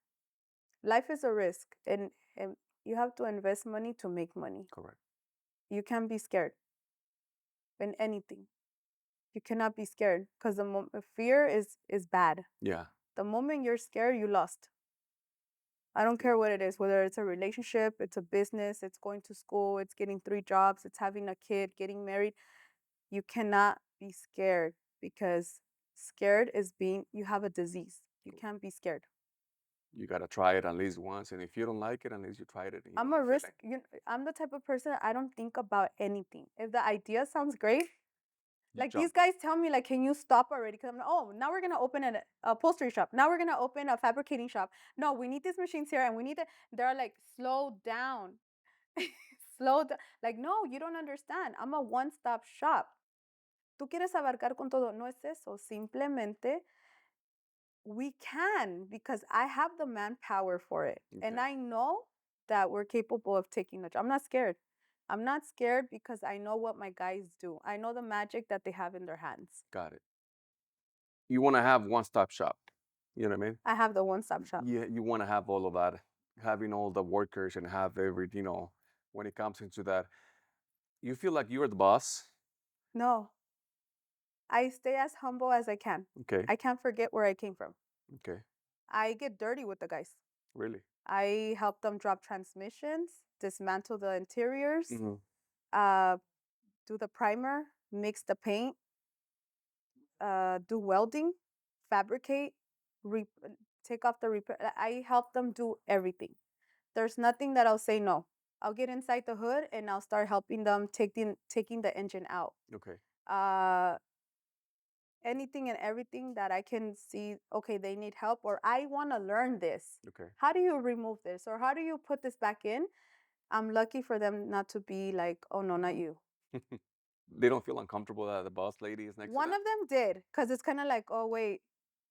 Speaker 3: life is a risk, and you have to invest money to make money.
Speaker 2: Correct.
Speaker 3: You can't be scared in anything. You cannot be scared because fear is bad.
Speaker 2: Yeah.
Speaker 3: The moment you're scared, you lost. I don't care what it is, whether it's a relationship, it's a business, it's going to school, it's getting 3 jobs, it's having a kid, getting married. You cannot be scared, because scared is you have a disease. You can't be scared.
Speaker 2: You gotta try it at least once, and if you don't like it, at least you tried it. And you
Speaker 3: I'm
Speaker 2: know
Speaker 3: a
Speaker 2: the
Speaker 3: risk.
Speaker 2: feeling.
Speaker 3: I'm the type of person I don't think about anything. If the idea sounds great,
Speaker 2: You
Speaker 3: like these
Speaker 2: jump on.
Speaker 3: guys tell me, like, can you stop already? Because I'm like, oh, now we're gonna open a upholstery shop. Now we're gonna open a fabricating shop. No, we need these machines here, and we need it. They're like, slow down, slow down. Like, no, you don't understand. I'm a one-stop shop. Tú quieres abarcar con todo. No es eso. Simplemente we can because I have the manpower for it. And
Speaker 2: Okay.
Speaker 3: I know that we're capable of taking the job. I'm not scared. I'm not scared because I know what my guys do. I know the magic that they have in their hands.
Speaker 2: Got it. You want to have one-stop shop. You know what I mean?
Speaker 3: I have the one stop shop.
Speaker 2: Yeah, you want to have all of that, having all the workers and have every, when it comes into that, you feel like you're the boss.
Speaker 3: No, I stay as humble as I can.
Speaker 2: Okay.
Speaker 3: I can't forget where I came from.
Speaker 2: Okay.
Speaker 3: I get dirty with the guys.
Speaker 2: Really?
Speaker 3: I help them drop transmissions, dismantle the interiors,
Speaker 2: Hmm.
Speaker 3: uh, do the primer, mix the paint, do welding, fabricate, re- take off the repair. I help them do everything. There's nothing that I'll say no. I'll get inside the hood and I'll start helping them taking the engine out.
Speaker 2: Okay.
Speaker 3: Uh, anything and everything that I can see, okay, they need help or I want to learn this.
Speaker 2: Okay.
Speaker 3: How do you remove this or how do you put this back in? I'm lucky for them not to be like, oh no, not you.
Speaker 2: They don't feel uncomfortable that the boss lady is next to
Speaker 3: One
Speaker 2: them?
Speaker 3: of them did, because it's kind of like, oh wait,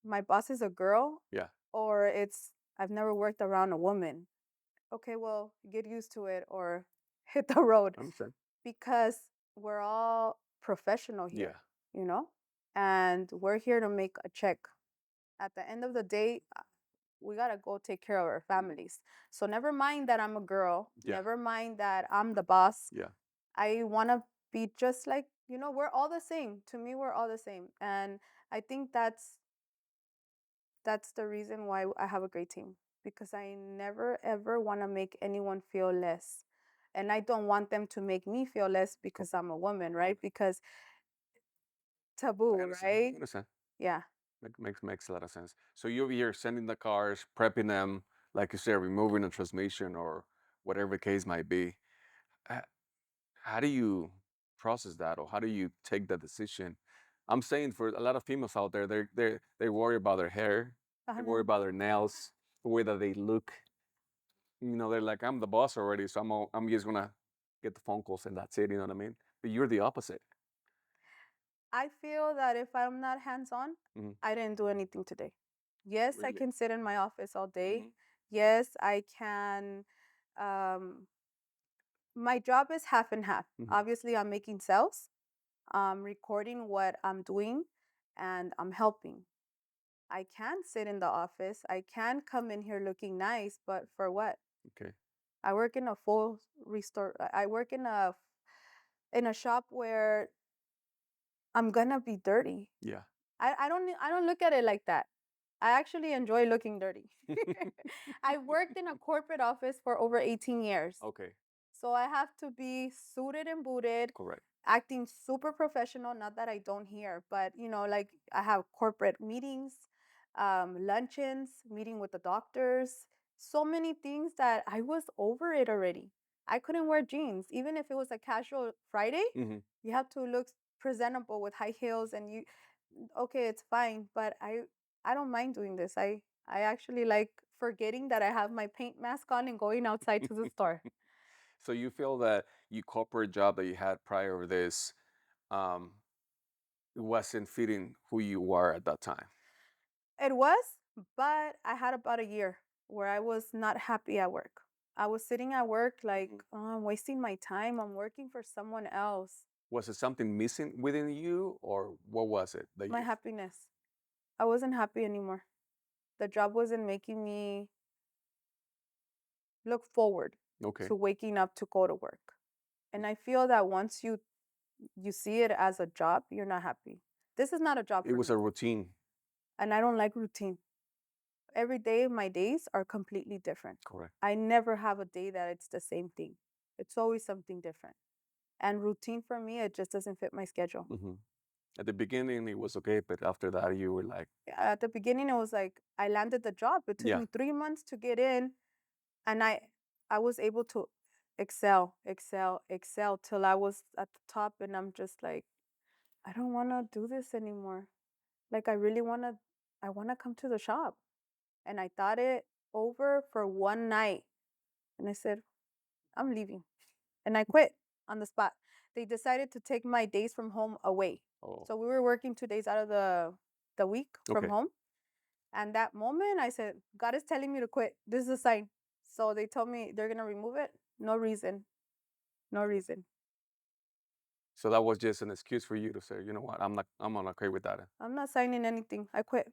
Speaker 3: my boss is a girl,
Speaker 2: Yeah.
Speaker 3: or it's I've never worked around a woman. Okay, well, get used to it or hit the road
Speaker 2: I understand.
Speaker 3: because we're all professional
Speaker 2: Yeah.
Speaker 3: here, you know? And we're here to make a check. At the end of the day, we got to go take care of our families. So never mind that I'm a girl,
Speaker 2: Yeah.
Speaker 3: never mind that I'm the boss.
Speaker 2: Yeah.
Speaker 3: I want to be just like, we're all the same. To me, we're all the same. And I think that's the reason why I have a great team because I never ever want to make anyone feel less. And I don't want them to make me feel less because I'm a woman, right? Because
Speaker 2: I
Speaker 3: taboo,
Speaker 2: understand. I
Speaker 3: right?
Speaker 2: understand.
Speaker 3: Yeah.
Speaker 2: Makes a lot of sense. So you're over here sending the cars, prepping them, like you said, removing the transmission or whatever the case might be. H- How do you process that, or how do you take that decision? I'm saying for a lot of females out there, they worry about their hair, they worry
Speaker 3: Uh-huh.
Speaker 2: about their nails, the way that they look. They're like, I'm the boss already, so I'm just gonna get the phone calls and that's it. You know what I mean? But you're the opposite.
Speaker 3: I feel that if I'm not hands on,
Speaker 2: Hmm.
Speaker 3: I didn't do anything today. Yes, I
Speaker 2: Really?
Speaker 3: can sit in my office all day.
Speaker 2: Hmm.
Speaker 3: Yes, I can. Um, my job is half and half.
Speaker 2: Hmm.
Speaker 3: Obviously, I'm making sales, I'm recording what I'm doing, and I'm helping. I can sit in the office. I can come in here looking nice, but for what?
Speaker 2: Okay.
Speaker 3: I work in a full restore. I work in a shop where I'm gonna be dirty.
Speaker 2: Yeah.
Speaker 3: I don't look at it like that. I actually enjoy looking dirty. I worked in a corporate office for over 18 years.
Speaker 2: Okay.
Speaker 3: So I have to be suited and booted,
Speaker 2: Correct.
Speaker 3: acting super professional. Not that I don't here, but like I have corporate meetings, luncheons, meeting with the doctors, so many things that I was over it already. I couldn't wear jeans, even if it was a casual Friday.
Speaker 2: Hmm.
Speaker 3: You have to look presentable with high heels, and okay, it's fine, but I don't mind doing this. I actually like forgetting that I have my paint mask on and going outside to the store.
Speaker 2: So you feel that your corporate job that you had prior to this, um, wasn't fitting who you were at that time.
Speaker 3: It was, but I had about a year where I was not happy at work. I was sitting at work like,
Speaker 2: Mhm.
Speaker 3: oh, I'm wasting my time. I'm working for someone else.
Speaker 2: Was it something missing within you, or what was it that
Speaker 3: My
Speaker 2: you?
Speaker 3: happiness. I wasn't happy anymore. The job wasn't making me look forward
Speaker 2: Okay.
Speaker 3: to waking up to go to work. And I feel that once you see it as a job, you're not happy. This is not a job
Speaker 2: It
Speaker 3: for
Speaker 2: was
Speaker 3: me.
Speaker 2: a routine.
Speaker 3: And I don't like routine. Every day, my days are completely different.
Speaker 2: Correct.
Speaker 3: I never have a day that it's the same thing. It's always something different. And routine for me, it just doesn't fit my schedule.
Speaker 2: Hmm. At the beginning, it was okay, but after that, you were like,
Speaker 3: At the beginning, it was like I landed the job. It took
Speaker 2: yeah,
Speaker 3: me 3 months to get in, and I was able to excel, excel, excel till I was at the top, and I'm just like, I don't want to do this anymore. Like I really want to, I want to come to the shop, and I thought it over for one night, and I said, I'm leaving, and I quit on the spot. They decided to take my days from home away,
Speaker 2: oh,
Speaker 3: so we were working 2 days out of the week from
Speaker 2: okay.
Speaker 3: home. And that moment, I said, God is telling me to quit. This is a sign. So they told me they're gonna remove it. No reason. No reason.
Speaker 2: So that was just an excuse for you to say, you know what, I'm not okay with that.
Speaker 3: I'm not signing anything. I quit.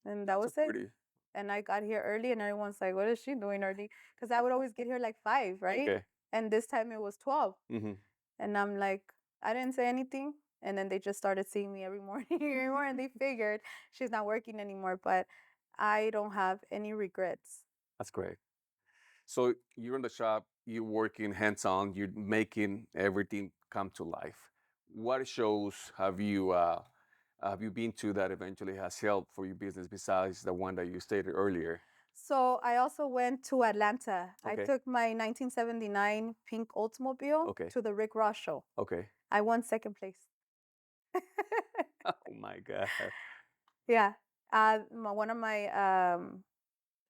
Speaker 3: And that
Speaker 2: That's a
Speaker 3: was it.
Speaker 2: pretty,
Speaker 3: And I got here early, and everyone's like, what is she doing early? Because I would always get here like 5, right?
Speaker 2: okay.
Speaker 3: And this time it was 12.
Speaker 2: Mm-hmm.
Speaker 3: And I'm like, I didn't say anything. And then they just started seeing me every morning, every morning. They figured she's not working anymore. But I don't have any regrets.
Speaker 2: That's great. So you're in the shop, you're working hands-on, you're making everything come to life. What shows have you been to that eventually has helped for your business besides the one that you stated earlier?
Speaker 3: So I also went to Atlanta. I
Speaker 2: Okay.
Speaker 3: took my 1979 pink Oldsmobile
Speaker 2: Okay.
Speaker 3: to the Rick Ross show.
Speaker 2: Okay.
Speaker 3: I won second place.
Speaker 2: Oh my God.
Speaker 3: Yeah. One of my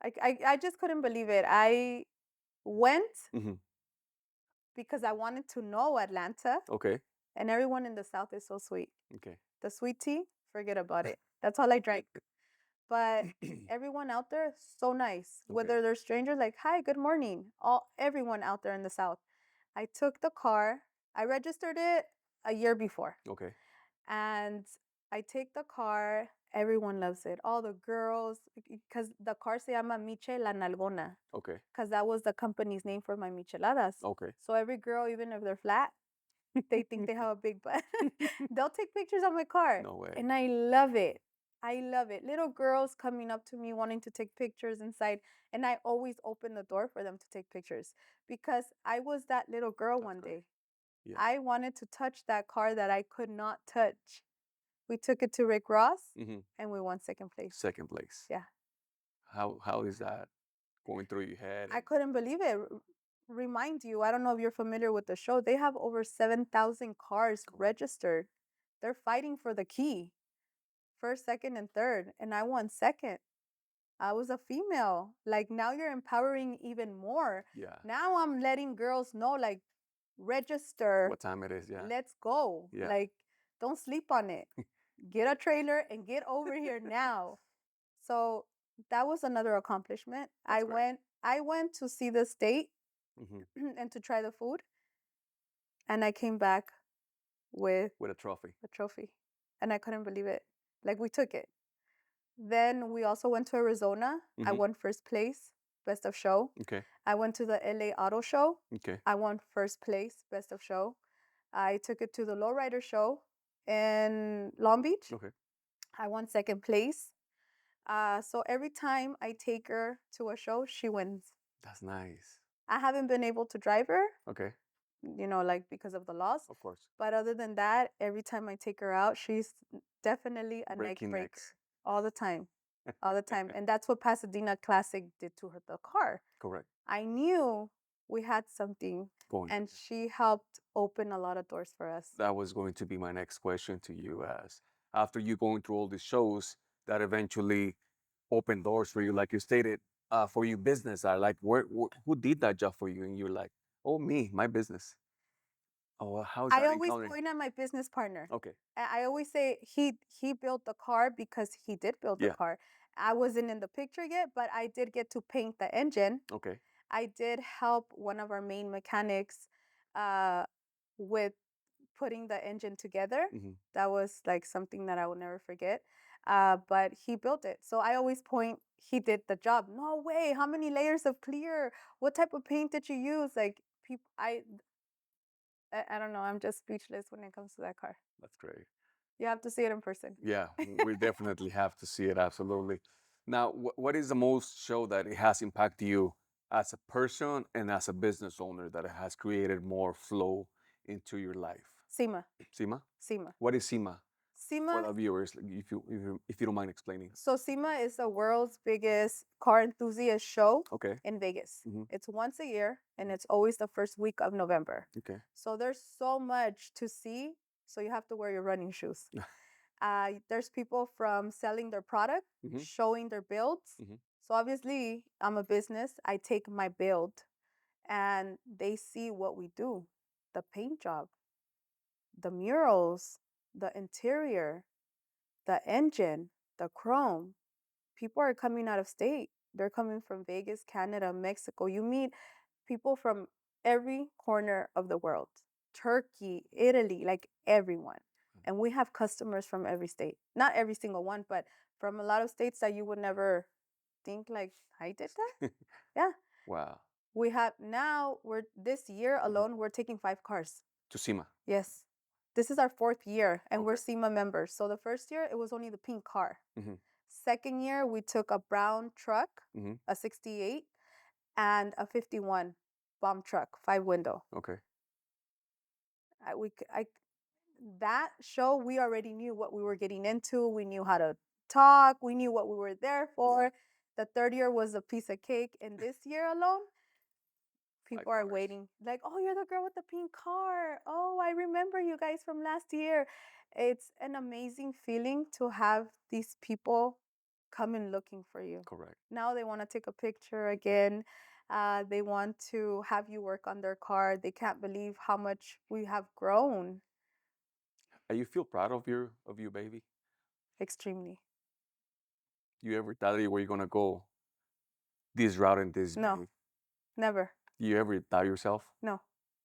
Speaker 3: I just couldn't believe it. I went
Speaker 2: Hmm.
Speaker 3: because I wanted to know Atlanta,
Speaker 2: Okay.
Speaker 3: and everyone in the South is so sweet.
Speaker 2: Okay.
Speaker 3: The sweet tea, forget about it. That's all I drank. But everyone out there, so nice.
Speaker 2: Okay.
Speaker 3: Whether they're strangers, like, hi, good morning. Everyone out there in the South. I took the car. I registered it a year before.
Speaker 2: Okay.
Speaker 3: And I take the car. Everyone loves it. All the girls, because the car se llama Miche La Nalgona,
Speaker 2: Okay.
Speaker 3: because that was the company's name for my micheladas.
Speaker 2: Okay.
Speaker 3: So every girl, even if they're flat, they think they have a big butt. They'll take pictures of my car.
Speaker 2: No way.
Speaker 3: And I love it. I love it. Little girls coming up to me wanting to take pictures inside. And I always open the door for them to take pictures because I was that little girl
Speaker 2: That's
Speaker 3: one
Speaker 2: great.
Speaker 3: day.
Speaker 2: Yeah.
Speaker 3: I wanted to touch that car that I could not touch. We took it to Rick Ross
Speaker 2: Hmm.
Speaker 3: and we won second place.
Speaker 2: Second place.
Speaker 3: Yeah.
Speaker 2: How is that going through your head?
Speaker 3: I couldn't believe it. Remind you, I don't know if you're familiar with the show. They have over 7,000 cars
Speaker 2: Correct.
Speaker 3: registered. They're fighting for the key, first, second, and third. And I won second. I was a female. Like now you're empowering even more.
Speaker 2: Yeah.
Speaker 3: Now I'm letting girls know, like, register.
Speaker 2: What time it is? Yeah.
Speaker 3: Let's go.
Speaker 2: Yeah.
Speaker 3: Like, don't sleep on it. Get a trailer and get over here now. So that was another accomplishment.
Speaker 2: That's great.
Speaker 3: I went to see the state
Speaker 2: Hmm.
Speaker 3: and to try the food, and I came back with
Speaker 2: With a trophy.
Speaker 3: a trophy. And I couldn't believe it. Like we took it. Then we also went to Arizona. I
Speaker 2: Hmm.
Speaker 3: won first place, best of show.
Speaker 2: Okay.
Speaker 3: I went to the LA Auto Show.
Speaker 2: Okay.
Speaker 3: I won first place, best of show. I took it to the Lowrider Show in Long Beach.
Speaker 2: Okay.
Speaker 3: I won second place. So every time I take her to a show, she wins.
Speaker 2: That's nice.
Speaker 3: I haven't been able to drive her,
Speaker 2: Okay.
Speaker 3: like because of the laws.
Speaker 2: Of course.
Speaker 3: But other than that, every time I take her out, she's definitely a neck
Speaker 2: Breaking
Speaker 3: breaker
Speaker 2: necks.
Speaker 3: all the time, all the time. And that's what Pasadena Classic did to her, the car.
Speaker 2: Correct.
Speaker 3: I knew we had something,
Speaker 2: Going
Speaker 3: and
Speaker 2: to.
Speaker 3: she helped open a lot of doors for us.
Speaker 2: That was going to be my next question to you as after you going through all these shows that eventually open doors for you, like you stated, for your business. I like who did that job for you? And you're like, oh me, my business. Oh, well, how's
Speaker 3: I
Speaker 2: that
Speaker 3: always
Speaker 2: encountering?
Speaker 3: point at my business partner.
Speaker 2: Okay.
Speaker 3: I always say he built the car because he did build the
Speaker 2: Yeah.
Speaker 3: car. I wasn't in the picture yet, but I did get to paint the engine.
Speaker 2: Okay.
Speaker 3: I did help one of our main mechanics uh, with putting the engine together.
Speaker 2: Hmm.
Speaker 3: That was like something that I will never forget. But he built it. So I always point, he did the job. No way. How many layers of clear? What type of paint did you use? Like people, I don't know. I'm just speechless when it comes to that car.
Speaker 2: That's great.
Speaker 3: You have to see it in person.
Speaker 2: Yeah, we definitely have to see it. Absolutely. Now, what is the most show that it has impacted you as a person and as a business owner that it has created more flow into your life?
Speaker 3: SEMA.
Speaker 2: SEMA?
Speaker 3: SEMA.
Speaker 2: What is SEMA? For
Speaker 3: SEMA.
Speaker 2: the viewers, like, if you don't mind explaining.
Speaker 3: So SEMA is the world's biggest car enthusiast show
Speaker 2: Okay.
Speaker 3: in Vegas.
Speaker 2: Mhm.
Speaker 3: It's once a year, and it's always the first week of November.
Speaker 2: Okay.
Speaker 3: So there's so much to see. So you have to wear your running shoes. There's people from selling their product,
Speaker 2: Mhm.
Speaker 3: showing their builds.
Speaker 2: Mhm.
Speaker 3: So obviously, I'm a business. I take my build, and they see what we do: the paint job, the murals, the interior, the engine, the chrome. People are coming out of state. They're coming from Vegas, Canada, Mexico. You meet people from every corner of the world: Turkey, Italy, like everyone. And we have customers from every state. Not every single one, but from a lot of states that you would never think, like, I did that. Yeah.
Speaker 2: Wow.
Speaker 3: We have now, this year alone, we're taking 5 cars.
Speaker 2: To SEMA.
Speaker 3: Yes. This is our 4th year, and we're
Speaker 2: Okay.
Speaker 3: SEMA members. So the first year, it was only the pink car.
Speaker 2: Mhm.
Speaker 3: Second year, we took a brown truck,
Speaker 2: Mhm.
Speaker 3: a 68, and a 51 bomb truck, 5-window.
Speaker 2: Okay.
Speaker 3: That show, we already knew what we were getting into. We knew how to talk. We knew what we were there for. The third year was a piece of cake. And this year alone, people are
Speaker 2: cars.
Speaker 3: waiting. Like, oh, you're the girl with the pink car. Oh, I remember you guys from last year. It's an amazing feeling to have these people come in looking for you.
Speaker 2: Correct.
Speaker 3: Now they want to take a picture again. They want to have you work on their car. They can't believe how much we have grown.
Speaker 2: You feel proud of your baby?
Speaker 3: Extremely.
Speaker 2: You ever thought you were gonna go this route and this
Speaker 3: No,
Speaker 2: big?
Speaker 3: never.
Speaker 2: You ever doubt yourself?
Speaker 3: No,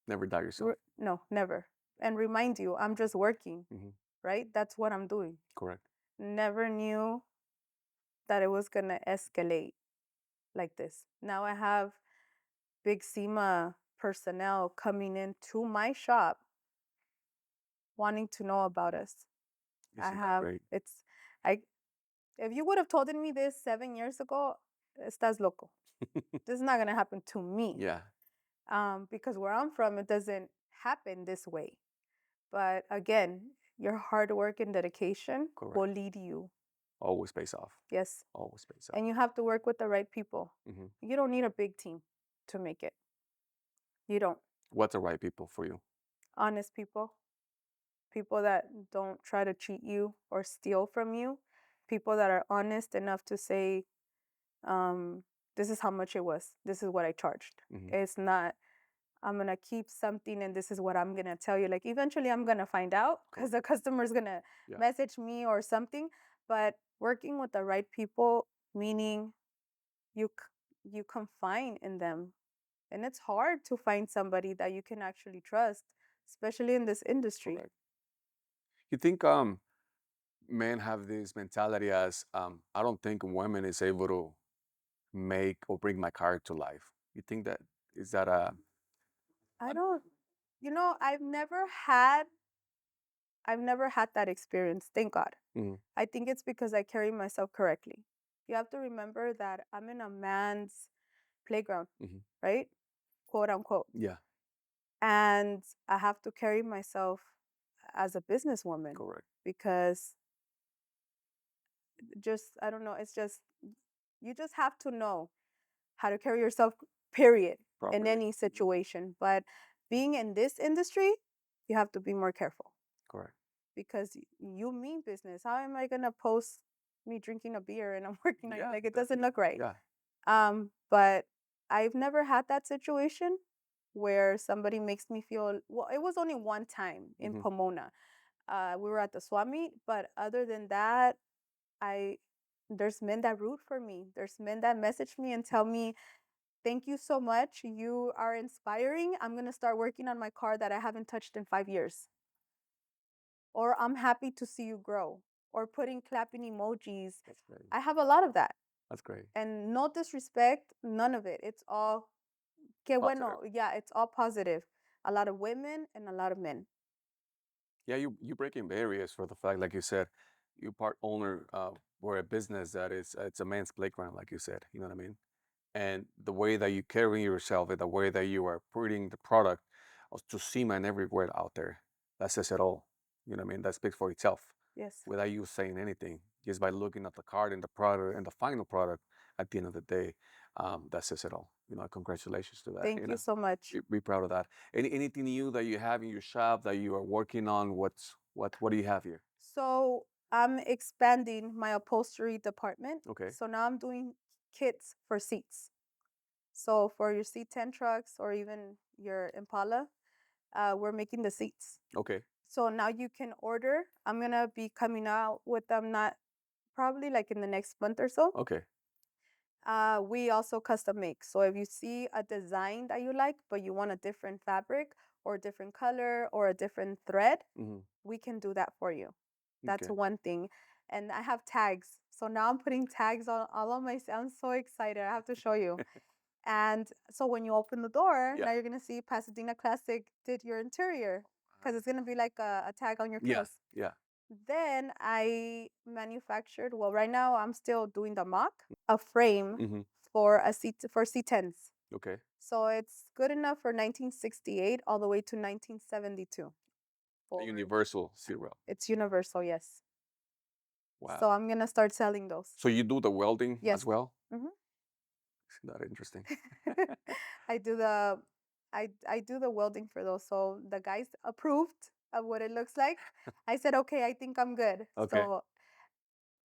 Speaker 2: Never doubt yourself.
Speaker 3: no, never. And remind you, I'm just working,
Speaker 2: Mhm.
Speaker 3: right? That's what I'm doing.
Speaker 2: Correct.
Speaker 3: Never knew that it was going to escalate like this. Now I have big SEMA personnel coming into my shop wanting to know about us.
Speaker 2: Isn't that great?
Speaker 3: I if you would have told me this 7 years ago, estás loco. This is not going to happen to me.
Speaker 2: Yeah.
Speaker 3: Because where I'm from, it doesn't happen this way. But again, your hard work and dedication
Speaker 2: Correct.
Speaker 3: will lead you.
Speaker 2: Always pays off.
Speaker 3: Yes.
Speaker 2: Always pays off.
Speaker 3: And you have to work with the right people.
Speaker 2: Mhm.
Speaker 3: You don't need a big team to make it. You don't.
Speaker 2: What's the right people for you?
Speaker 3: Honest people, people that don't try to cheat you or steal from you, people that are honest enough to say, this is how much it was. This is what I charged.
Speaker 2: Mhm.
Speaker 3: It's not, I'm going to keep something and this is what I'm going to tell you. Like, eventually I'm going to find out because the customer's going to
Speaker 2: Yeah.
Speaker 3: message me or something. But working with the right people, meaning you confide in them. And it's hard to find somebody that you can actually trust, especially in this industry.
Speaker 2: Correct. You think men have this mentality as I don't think women is able to make or bring my car to life. You think that is that a
Speaker 3: I don't, I've never had that experience, thank God.
Speaker 2: Mhm.
Speaker 3: I think it's because I carry myself correctly. You have to remember that I'm in a man's playground,
Speaker 2: Mhm.
Speaker 3: right? Quote unquote.
Speaker 2: Yeah.
Speaker 3: And I have to carry myself as a businesswoman
Speaker 2: Correct.
Speaker 3: because I don't know, it's just, you just have to know how to carry yourself, period, in
Speaker 2: Properly.
Speaker 3: any situation. But being in this industry, you have to be more careful
Speaker 2: Correct.
Speaker 3: because you mean business. How am I gonna post me drinking a beer and I'm working on
Speaker 2: Yeah,
Speaker 3: like, it doesn't look right.
Speaker 2: Yeah.
Speaker 3: But I've never had that situation where somebody makes me feel, well, it was only one time in
Speaker 2: Mhm.
Speaker 3: Pomona. We were at the swap meet, but other than that, I there's men that root for me. There's men that message me and tell me, thank you so much. You are inspiring. I'm gonna start working on my car that I haven't touched in 5 years. Or I'm happy to see you grow. Or putting clapping emojis.
Speaker 2: That's great.
Speaker 3: I have a lot of that.
Speaker 2: That's great.
Speaker 3: And no disrespect, none of it. It's all que bueno.
Speaker 2: Positive.
Speaker 3: Yeah, it's all positive. A lot of women and a lot of men.
Speaker 2: Yeah, you breaking barriers for the fact, like you said, you part owner for a business that is it's a man's playground, like you said. You know what I mean? And the way that you carry yourself, and the way that you are putting the product to seaman everywhere out there. that says it all. You know what I mean? That speaks for itself
Speaker 3: Yes.
Speaker 2: without you saying anything, just by looking at the card and the product and the final product at the end of the day. That says it all. You know, congratulations to that.
Speaker 3: Thank you so much.
Speaker 2: Be proud of that. Anything new that you have in your shop that you are working on? What do you have here?
Speaker 3: So I'm expanding my upholstery department.
Speaker 2: Okay.
Speaker 3: So now I'm doing kits for seats. So for your C10 trucks or even your Impala, we're making the seats.
Speaker 2: Okay.
Speaker 3: So now you can order. I'm gonna be coming out with them not probably like in the next month or so.
Speaker 2: Okay.
Speaker 3: We also custom make. So if you see a design that you like, but you want a different fabric or a different color or a different thread, we can do that for you. That's
Speaker 2: Okay.
Speaker 3: one thing. And I have tags. So now I'm putting tags on all of my. I'm so excited. I have to show you. And so when you open the door,
Speaker 2: Yeah.
Speaker 3: now you're gonna see Pasadena Classic did your interior because it's gonna be like a tag on your
Speaker 2: Yeah.
Speaker 3: clothes.
Speaker 2: Yeah.
Speaker 3: Then I manufactured. Well, right now I'm still doing the mock, a frame for a seat for C10s.
Speaker 2: Okay.
Speaker 3: So it's good enough for 1968 all the way to 1972.
Speaker 2: A
Speaker 3: Forward.
Speaker 2: universal serial.
Speaker 3: It's universal, yes.
Speaker 2: Wow.
Speaker 3: So I'm gonna start selling those.
Speaker 2: So you do the welding
Speaker 3: Yes.
Speaker 2: as well?
Speaker 3: Mhm.
Speaker 2: Isn't that interesting?
Speaker 3: I do the I do the welding for those. So the guys approved of what it looks like. I said, okay, I think I'm good.
Speaker 2: Okay.
Speaker 3: So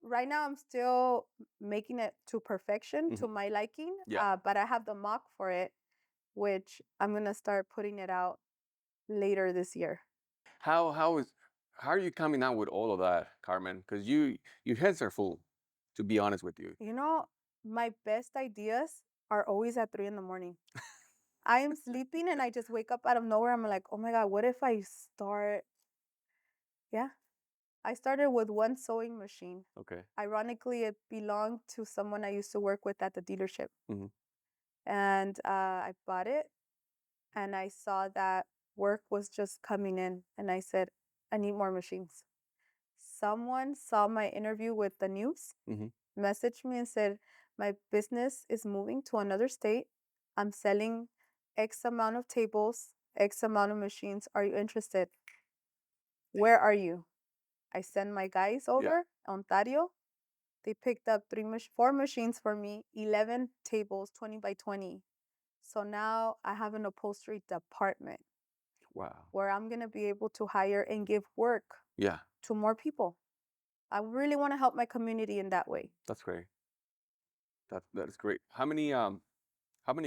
Speaker 3: right now I'm still making it to perfection to my liking.
Speaker 2: Yeah.
Speaker 3: But I have the mock for it, which I'm gonna start putting it out later this year.
Speaker 2: How are you coming out with all of that, Carmen? Because your heads are full, to be honest with you.
Speaker 3: You know, my best ideas are always at 3 in the morning. I am sleeping and I just wake up out of nowhere. I'm like, oh my God, what if I start? Yeah. I started with one sewing machine.
Speaker 2: Okay.
Speaker 3: Ironically, it belonged to someone I used to work with at the dealership.
Speaker 2: Mhm.
Speaker 3: And I bought it and I saw that work was just coming in. And I said, I need more machines. Someone saw my interview with the news, messaged me and said, my business is moving to another state. I'm selling X amount of tables, X amount of machines. Are you interested? Where are you? I sent my guys over, Ontario. They picked up 4 machines for me, 11 tables, 20 by 20. So now I have an upholstery department.
Speaker 2: Wow.
Speaker 3: Where I'm going to be able to hire and give work to more people. I really want to help my community in that way.
Speaker 2: That's great. That's great. How many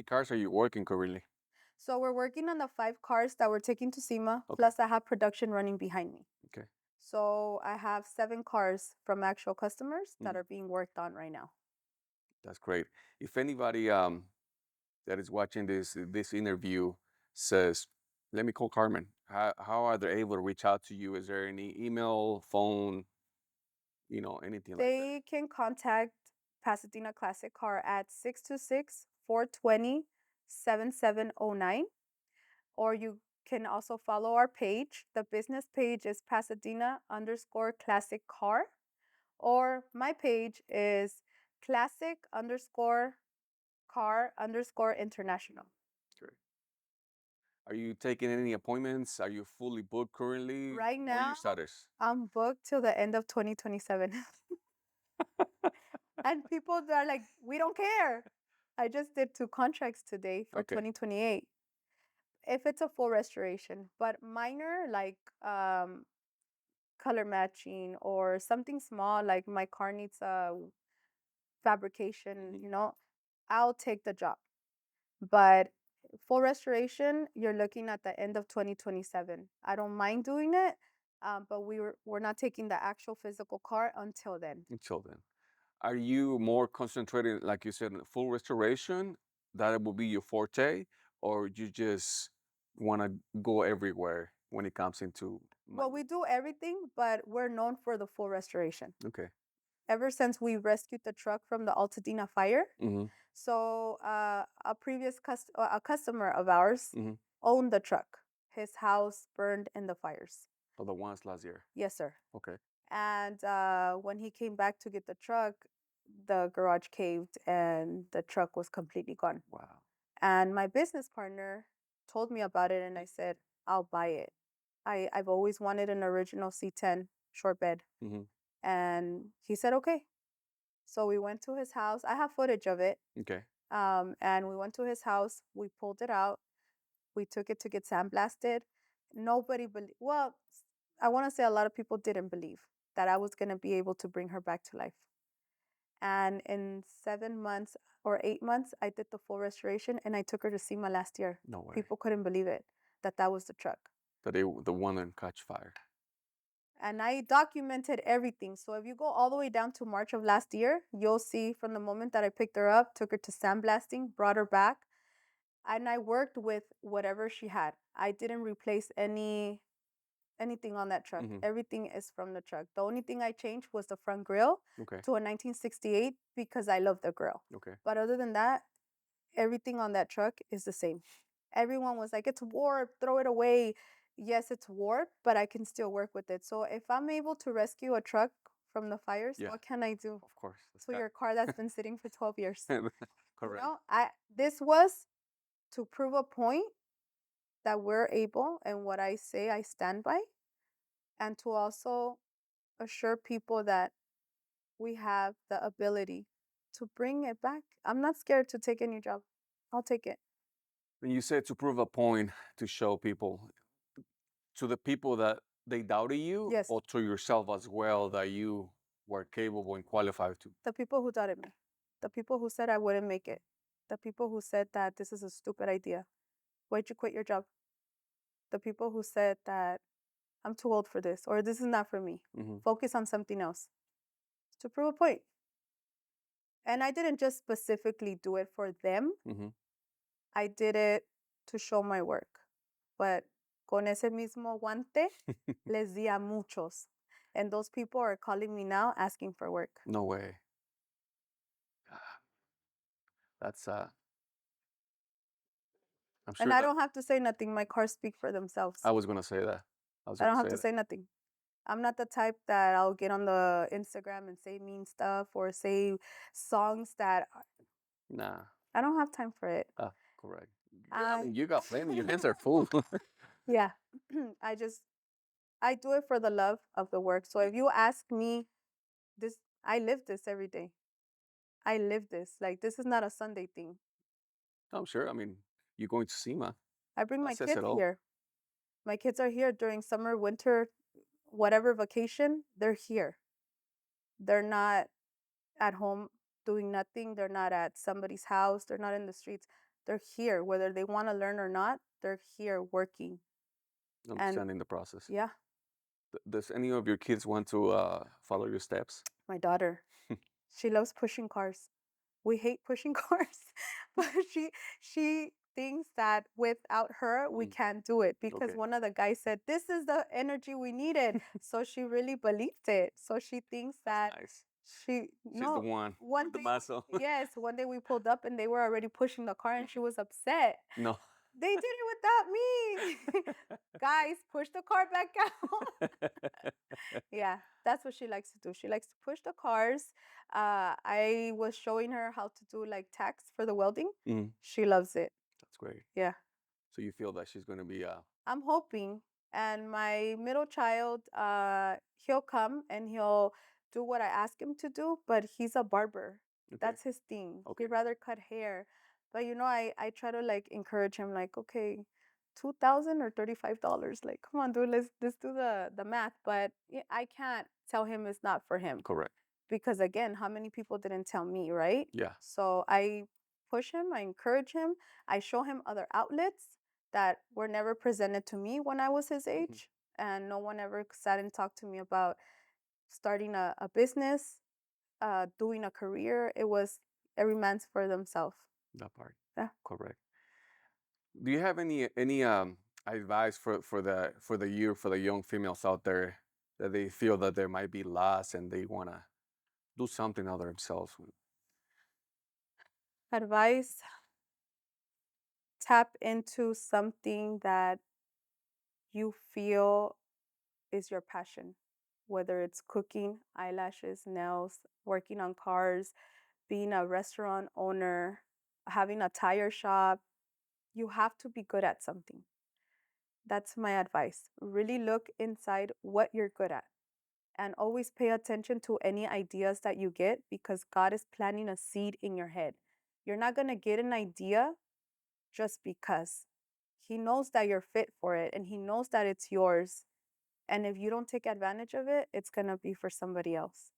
Speaker 2: cars are you working currently?
Speaker 3: So we're working on the 5 cars that we're taking to SEMA, plus I have production running behind me.
Speaker 2: Okay.
Speaker 3: So I have 7 cars from actual customers that are being worked on right now.
Speaker 2: That's great. If anybody that is watching this interview says, "Let me call Carmen," how are they able to reach out to you? Is there any email, phone, anything like that?
Speaker 3: They can contact Pasadena Classic Car at 626-420-7709. Or you can also follow our page. The business page is Pasadena_Classic Car. Or my page is Classic_Car_International.
Speaker 2: Great. Are you taking any appointments? Are you fully booked currently?
Speaker 3: Right
Speaker 2: What are
Speaker 3: now,
Speaker 2: your status?
Speaker 3: I'm booked till the end of 2027. And people are like, we don't care. I just did 2 contracts today for
Speaker 2: Okay.
Speaker 3: 2028. If it's a full restoration, but minor like color matching or something small like my car needs a fabrication, I'll take the job. But full restoration, you're looking at the end of 2027. I don't mind doing it, but we're not taking the actual physical car until then.
Speaker 2: Until then. Are you more concentrated, like you said, in full restoration? That will be your forte, or you just want to go everywhere when it comes into
Speaker 3: Well, we do everything, but we're known for the full restoration.
Speaker 2: Okay.
Speaker 3: Ever since we rescued the truck from the Altadena fire.
Speaker 2: Mm-hmm.
Speaker 3: So a customer of ours owned the truck. His house burned in the fires.
Speaker 2: Oh, the ones last year.
Speaker 3: Yes, sir.
Speaker 2: Okay.
Speaker 3: And when he came back to get the truck, the garage caved and the truck was completely gone.
Speaker 2: Wow.
Speaker 3: And my business partner told me about it, and I said, I'll buy it. I've always wanted an original C10 short bed.
Speaker 2: Mm-hmm.
Speaker 3: And he said, okay. So we went to his house. I have footage of it.
Speaker 2: Okay.
Speaker 3: And we went to his house. We pulled it out. We took it to get sandblasted. Nobody believed, well, I want to say a lot of people didn't believe that I was going to be able to bring her back to life. And in 7 months or 8 months, I did the full restoration and I took her to SEMA last year.
Speaker 2: No way.
Speaker 3: People couldn't believe it, that was the truck.
Speaker 2: That the one that catch fire.
Speaker 3: And I documented everything. So if you go all the way down to March of last year, you'll see from the moment that I picked her up, took her to sandblasting, brought her back, and I worked with whatever she had. I didn't replace anything on that truck.
Speaker 2: Mhm.
Speaker 3: Everything is from the truck. The only thing I changed was the front grill
Speaker 2: Okay.
Speaker 3: to a 1968 because I love the grill.
Speaker 2: Okay.
Speaker 3: But other than that, everything on that truck is the same. Everyone was like, it's warped, throw it away. Yes, it's warped, but I can still work with it. So if I'm able to rescue a truck from the fires,
Speaker 2: Yeah.
Speaker 3: what can I do
Speaker 2: Of course.
Speaker 3: to your car that's been sitting for 12 years?
Speaker 2: Correct.
Speaker 3: You know, this was to prove a point that we're able, and what I say I stand by, and to also assure people that we have the ability to bring it back. I'm not scared to take any job. I'll take it.
Speaker 2: When you said to prove a point, to show people, to the people that they doubted you,
Speaker 3: Yes.
Speaker 2: or to yourself as well, that you were capable and qualified to.
Speaker 3: The people who doubted me, the people who said I wouldn't make it, the people who said that this is a stupid idea. Why'd you quit your job? The people who said that I'm too old for this, or this is not for me.
Speaker 2: Mm-hmm.
Speaker 3: Focus on something else. To prove a point. And I didn't just specifically do it for them.
Speaker 2: Mm-hmm.
Speaker 3: I did it to show my work. But con ese mismo guante, les di a muchos. And those people are calling me now asking for work.
Speaker 2: No way. That's I'm sure
Speaker 3: And I
Speaker 2: that
Speaker 3: don't have to say nothing. My cars speak for themselves.
Speaker 2: I was gonna say that. I was
Speaker 3: I
Speaker 2: gonna
Speaker 3: don't have
Speaker 2: say
Speaker 3: to
Speaker 2: that.
Speaker 3: say nothing. I'm not the type that I'll get on the Instagram and say mean stuff or say songs that
Speaker 2: Nah.
Speaker 3: I don't have time for it.
Speaker 2: Correct. I mean, you got plenty. Your hands are full.
Speaker 3: Yeah. I do it for the love of the work. So if you ask me this, I live this every day. I live this. Like, this is not a Sunday thing.
Speaker 2: I'm sure. I mean, you're going to SEMA.
Speaker 3: I bring
Speaker 2: That
Speaker 3: my
Speaker 2: says
Speaker 3: kids
Speaker 2: it all.
Speaker 3: here. My kids are here during summer, winter, whatever vacation, they're here. They're not at home doing nothing. They're not at somebody's house. They're not in the streets. They're here. Whether they want to learn or not, they're here working.
Speaker 2: Understanding the process.
Speaker 3: Yeah,
Speaker 2: Does any of your kids want to follow your steps?
Speaker 3: my daughter, she loves pushing cars. We hate pushing cars, but she thinks that without her we
Speaker 2: Mm.
Speaker 3: can't do it because
Speaker 2: Okay.
Speaker 3: one of the guys said this is the energy we needed. So she really believed it. So she thinks that
Speaker 2: That's nice.
Speaker 3: she
Speaker 2: She's the
Speaker 3: no
Speaker 2: one.
Speaker 3: one
Speaker 2: With the
Speaker 3: day
Speaker 2: muscle.
Speaker 3: yes, one day we pulled up and they were already pushing the car and she was upset.
Speaker 2: No.
Speaker 3: They did it without me. Guys, push the car back out. Yeah, that's what she likes to do. She likes to push the cars. I was showing her how to do like tacks for the welding.
Speaker 2: Mm,
Speaker 3: She loves it.
Speaker 2: that's great.
Speaker 3: Yeah,
Speaker 2: So you feel that she's going to be
Speaker 3: I'm hoping. And my middle child, he'll come and he'll do what I ask him to do, but he's a barber.
Speaker 2: okay.
Speaker 3: That's his thing.
Speaker 2: Okay.
Speaker 3: He'd rather cut hair. But you know, I try to like encourage him, like, okay, 2,000 or $35. Like, come on, dude, let's do the math. But I can't tell him it's not for him.
Speaker 2: Correct.
Speaker 3: Because again, how many people didn't tell me, right?
Speaker 2: Yeah.
Speaker 3: So I push him, I encourage him, I show him other outlets that were never presented to me when I was his age. And no one ever sat and talked to me about starting a business, doing a career. It was every man's for themselves.
Speaker 2: That part.
Speaker 3: Yeah.
Speaker 2: Correct. Do you have any advice for the young females out there that they feel that they might be lost and they want to do something other themselves?
Speaker 3: Advice: tap into something that you feel is your passion, whether it's cooking, eyelashes, nails, working on cars, being a restaurant owner, having a tire shop. You have to be good at something. That's my advice. Really look inside what you're good at and always pay attention to any ideas that you get because God is planting a seed in your head. You're not going to get an idea just because. He knows that you're fit for it and He knows that it's yours. And if you don't take advantage of it, it's going to be for somebody else.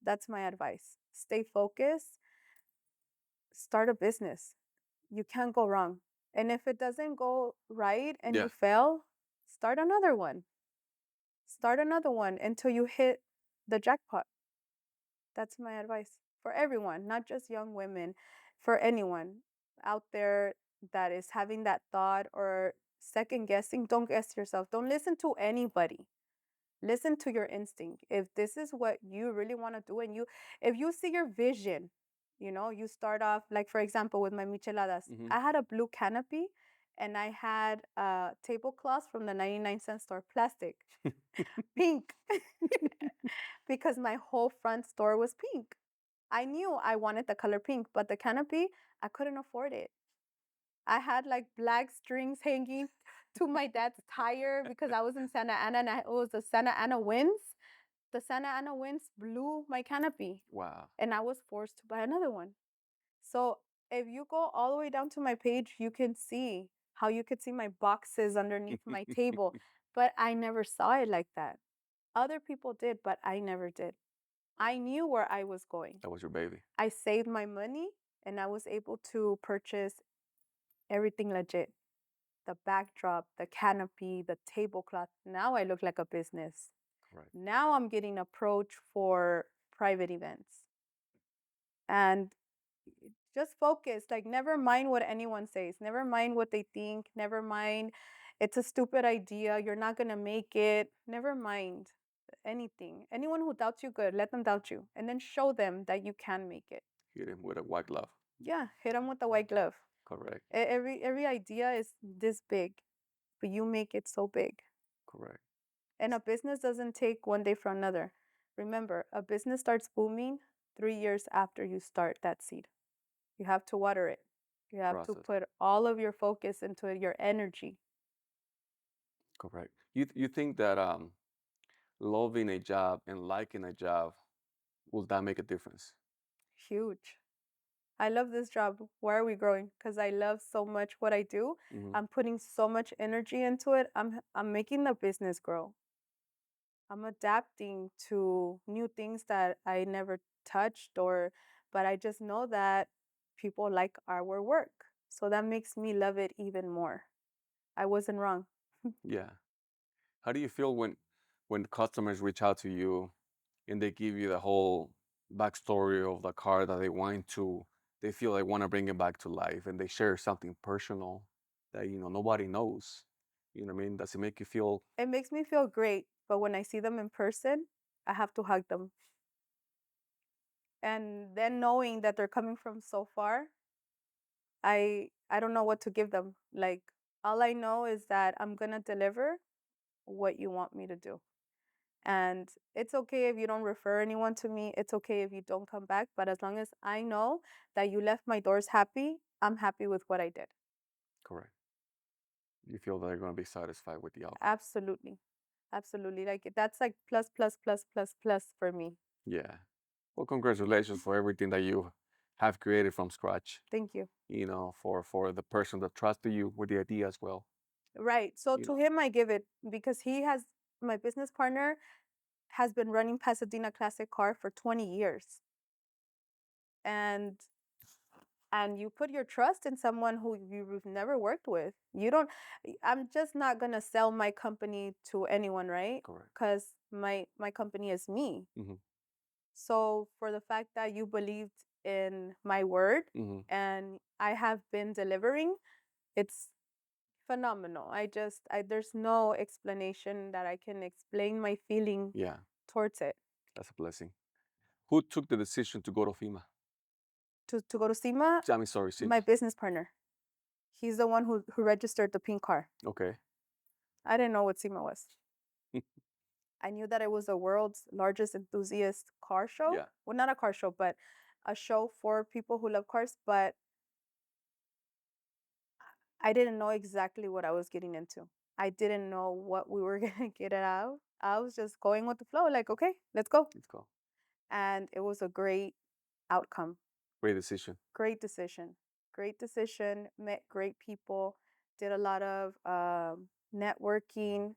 Speaker 3: That's my advice. Stay focused, start a business. You can't go wrong. And if it doesn't go right and
Speaker 2: Yeah.
Speaker 3: you fail, start another one. Start another one until you hit the jackpot. That's my advice for everyone, not just young women, for anyone out there that is having that thought or second guessing. Don't guess yourself. Don't listen to anybody. Listen to your instinct. If this is what you really want to do and if you see your vision, you start off like for example with my micheladas.
Speaker 2: Hmm.
Speaker 3: I had a blue canopy and I had tablecloths from the 99-cent store, plastic, pink, because my whole front store was pink. I knew I wanted the color pink, but the canopy, I couldn't afford it. I had like black strings hanging to my dad's tire because I was in Santa Ana and it was the Santa Ana winds. The Santa Ana winds blew my canopy
Speaker 2: Wow.
Speaker 3: and I was forced to buy another one. So if you go all the way down to my page, you can see how you could see my boxes underneath my table. But I never saw it like that. Other people did, but I never did. I knew where I was going.
Speaker 2: That was your baby.
Speaker 3: I saved my money and I was able to purchase everything legit. The backdrop, the canopy, the tablecloth. Now I look like a business.
Speaker 2: Correct.
Speaker 3: Now I'm getting approached for private events. And just focus, like never mind what anyone says, never mind what they think, never mind it's a stupid idea, you're not going to make it, never mind anything. Anyone who doubts you, good, let them doubt you and then show them that you can make it.
Speaker 2: Hit him with a white glove.
Speaker 3: Yeah, hit them with the white glove.
Speaker 2: Correct.
Speaker 3: Every idea is this big, but you make it so big.
Speaker 2: Correct.
Speaker 3: And a business doesn't take one day for another. Remember, a business starts booming 3 years after you start that seed. You have to water it. You have to
Speaker 2: Process.
Speaker 3: put all of your focus into it, your energy.
Speaker 2: Correct. You think that loving a job and liking a job will that make a difference?
Speaker 3: Huge. I love this job. Why are we growing? Because I love so much what I do.
Speaker 2: Hmm.
Speaker 3: I'm putting so much energy into it. I'm making the business grow. I'm adapting to new things that I never touched but I just know that people like our work. So that makes me love it even more. I wasn't wrong.
Speaker 2: Yeah. How do you feel when customers reach out to you and they give you the whole backstory of the car that they want to, they feel they want to bring it back to life and they share something personal that nobody knows. You know what I mean? Does it make you feel
Speaker 3: It makes me feel great, but when I see them in person, I have to hug them. And then knowing that they're coming from so far, I don't know what to give them. Like all I know is that I'm going to deliver what you want me to do. And it's okay if you don't refer anyone to me. It's okay if you don't come back, but as long as I know that you left my doors happy, I'm happy with what I did.
Speaker 2: correct? You feel that they're going to be satisfied with the outcome.
Speaker 3: Absolutely. Absolutely. Like that's like plus plus plus plus plus for me.
Speaker 2: Yeah. Well, congratulations for everything that you have created from scratch.
Speaker 3: Thank you.
Speaker 2: For the person that trusted you with the idea as well.
Speaker 3: Right. So
Speaker 2: You
Speaker 3: to
Speaker 2: know,
Speaker 3: him, I give it because my business partner has been running Pasadena Classic car for 20 years. And you put your trust in someone who you've never worked with. You don't I'm just not going to sell my company to anyone, right?
Speaker 2: correct.
Speaker 3: Cuz my company is me.
Speaker 2: Hmm.
Speaker 3: So for the fact that you believed in my word
Speaker 2: Hmm.
Speaker 3: and I have been delivering, it's phenomenal. There's no explanation that I can explain my feeling
Speaker 2: Yeah,
Speaker 3: towards it.
Speaker 2: that's a blessing. Who took the decision to go to FEMA?
Speaker 3: To go to SEMA,
Speaker 2: I mean, sorry,
Speaker 3: my
Speaker 2: SEMA.
Speaker 3: business partner. He's the one who registered the pink car.
Speaker 2: Okay.
Speaker 3: I didn't know what SEMA was. I knew that it was the world's largest enthusiast car show.
Speaker 2: Yeah.
Speaker 3: Well, not a car show, but a show for people who love cars. But I didn't know exactly what I was getting into. I didn't know what we were gonna get out. I was just going with the flow, like, okay, let's go.
Speaker 2: Let's go.
Speaker 3: And it was a great outcome.
Speaker 2: Great decision.
Speaker 3: Great decision. Great decision. Met great people. Did a lot of networking,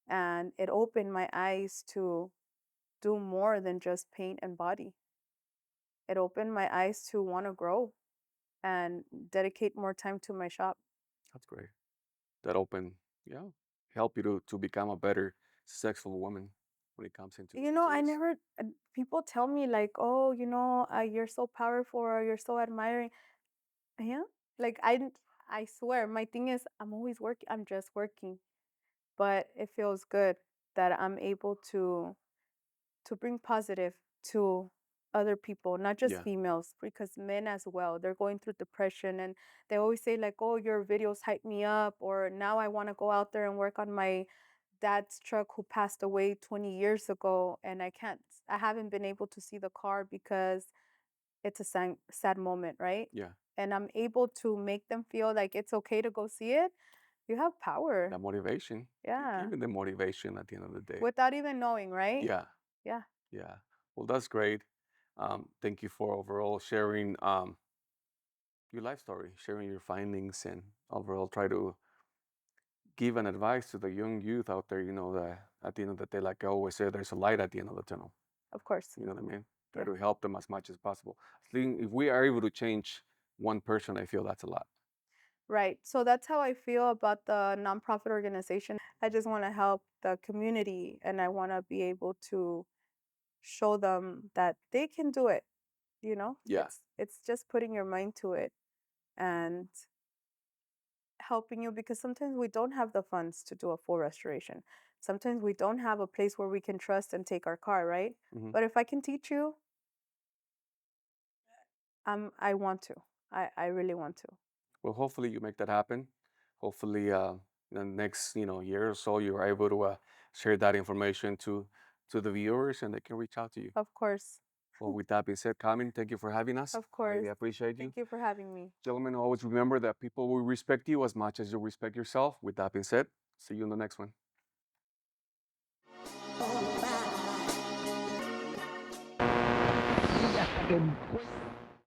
Speaker 3: and it opened my eyes to do more than just paint and body. It opened my eyes to want to grow and dedicate more time to my shop.
Speaker 2: That's great. That open, yeah, help you to become a better, successful woman when it comes into
Speaker 3: I
Speaker 2: this.
Speaker 3: never, people tell me, like, oh, you're so powerful or you're so admiring. Yeah. Like, I swear, my thing is, I'm always working. I'm just working. But it feels good that I'm able to bring positive to other people, not just
Speaker 2: Yeah,
Speaker 3: females, because men as well. They're going through depression and they always say, like, oh, your videos hype me up, or now I want to go out there and work on my dad's truck who passed away 20 years ago, and I haven't been able to see the car because it's a sad moment, right?
Speaker 2: yeah.
Speaker 3: And I'm able to make them feel like it's okay to go see it. You have power.
Speaker 2: That motivation. You
Speaker 3: Yeah.
Speaker 2: give them the motivation at the end of the day.
Speaker 3: Without even knowing, right?
Speaker 2: Yeah,
Speaker 3: Yeah.
Speaker 2: yeah. Well, that's great. Thank you for overall sharing your life story, sharing your findings, and overall try to give an advice to the young youth out there. That at the end of the day, like I always say, there's a light at the end of the tunnel.
Speaker 3: Of course.
Speaker 2: You know what I mean? Try
Speaker 3: Yeah.
Speaker 2: to help them as much as possible. I think if we are able to change one person, I feel that's a lot.
Speaker 3: Right. So that's how I feel about the nonprofit organization. I just want to help the community and I want to be able to show them that they can do it, you know?
Speaker 2: Yeah.
Speaker 3: It's just putting your mind to it and helping you, because sometimes we don't have the funds to do a full restoration. Sometimes we don't have a place where we can trust and take our car, right?
Speaker 2: Hmm.
Speaker 3: But if I can teach you, I want to. I really want to.
Speaker 2: Well, hopefully you make that happen. Hopefully, in the next year or so, you're able to share that information to the viewers, and they can reach out to you.
Speaker 3: Of course.
Speaker 2: Well, with that being said, Carmen, thank you for having us.
Speaker 3: Of
Speaker 2: I really
Speaker 3: course.
Speaker 2: appreciate you.
Speaker 3: Thank you for having me.
Speaker 2: Gentlemen, always remember that people will respect you as much as you respect yourself. With that being said, see you in the next one.
Speaker 1: Good.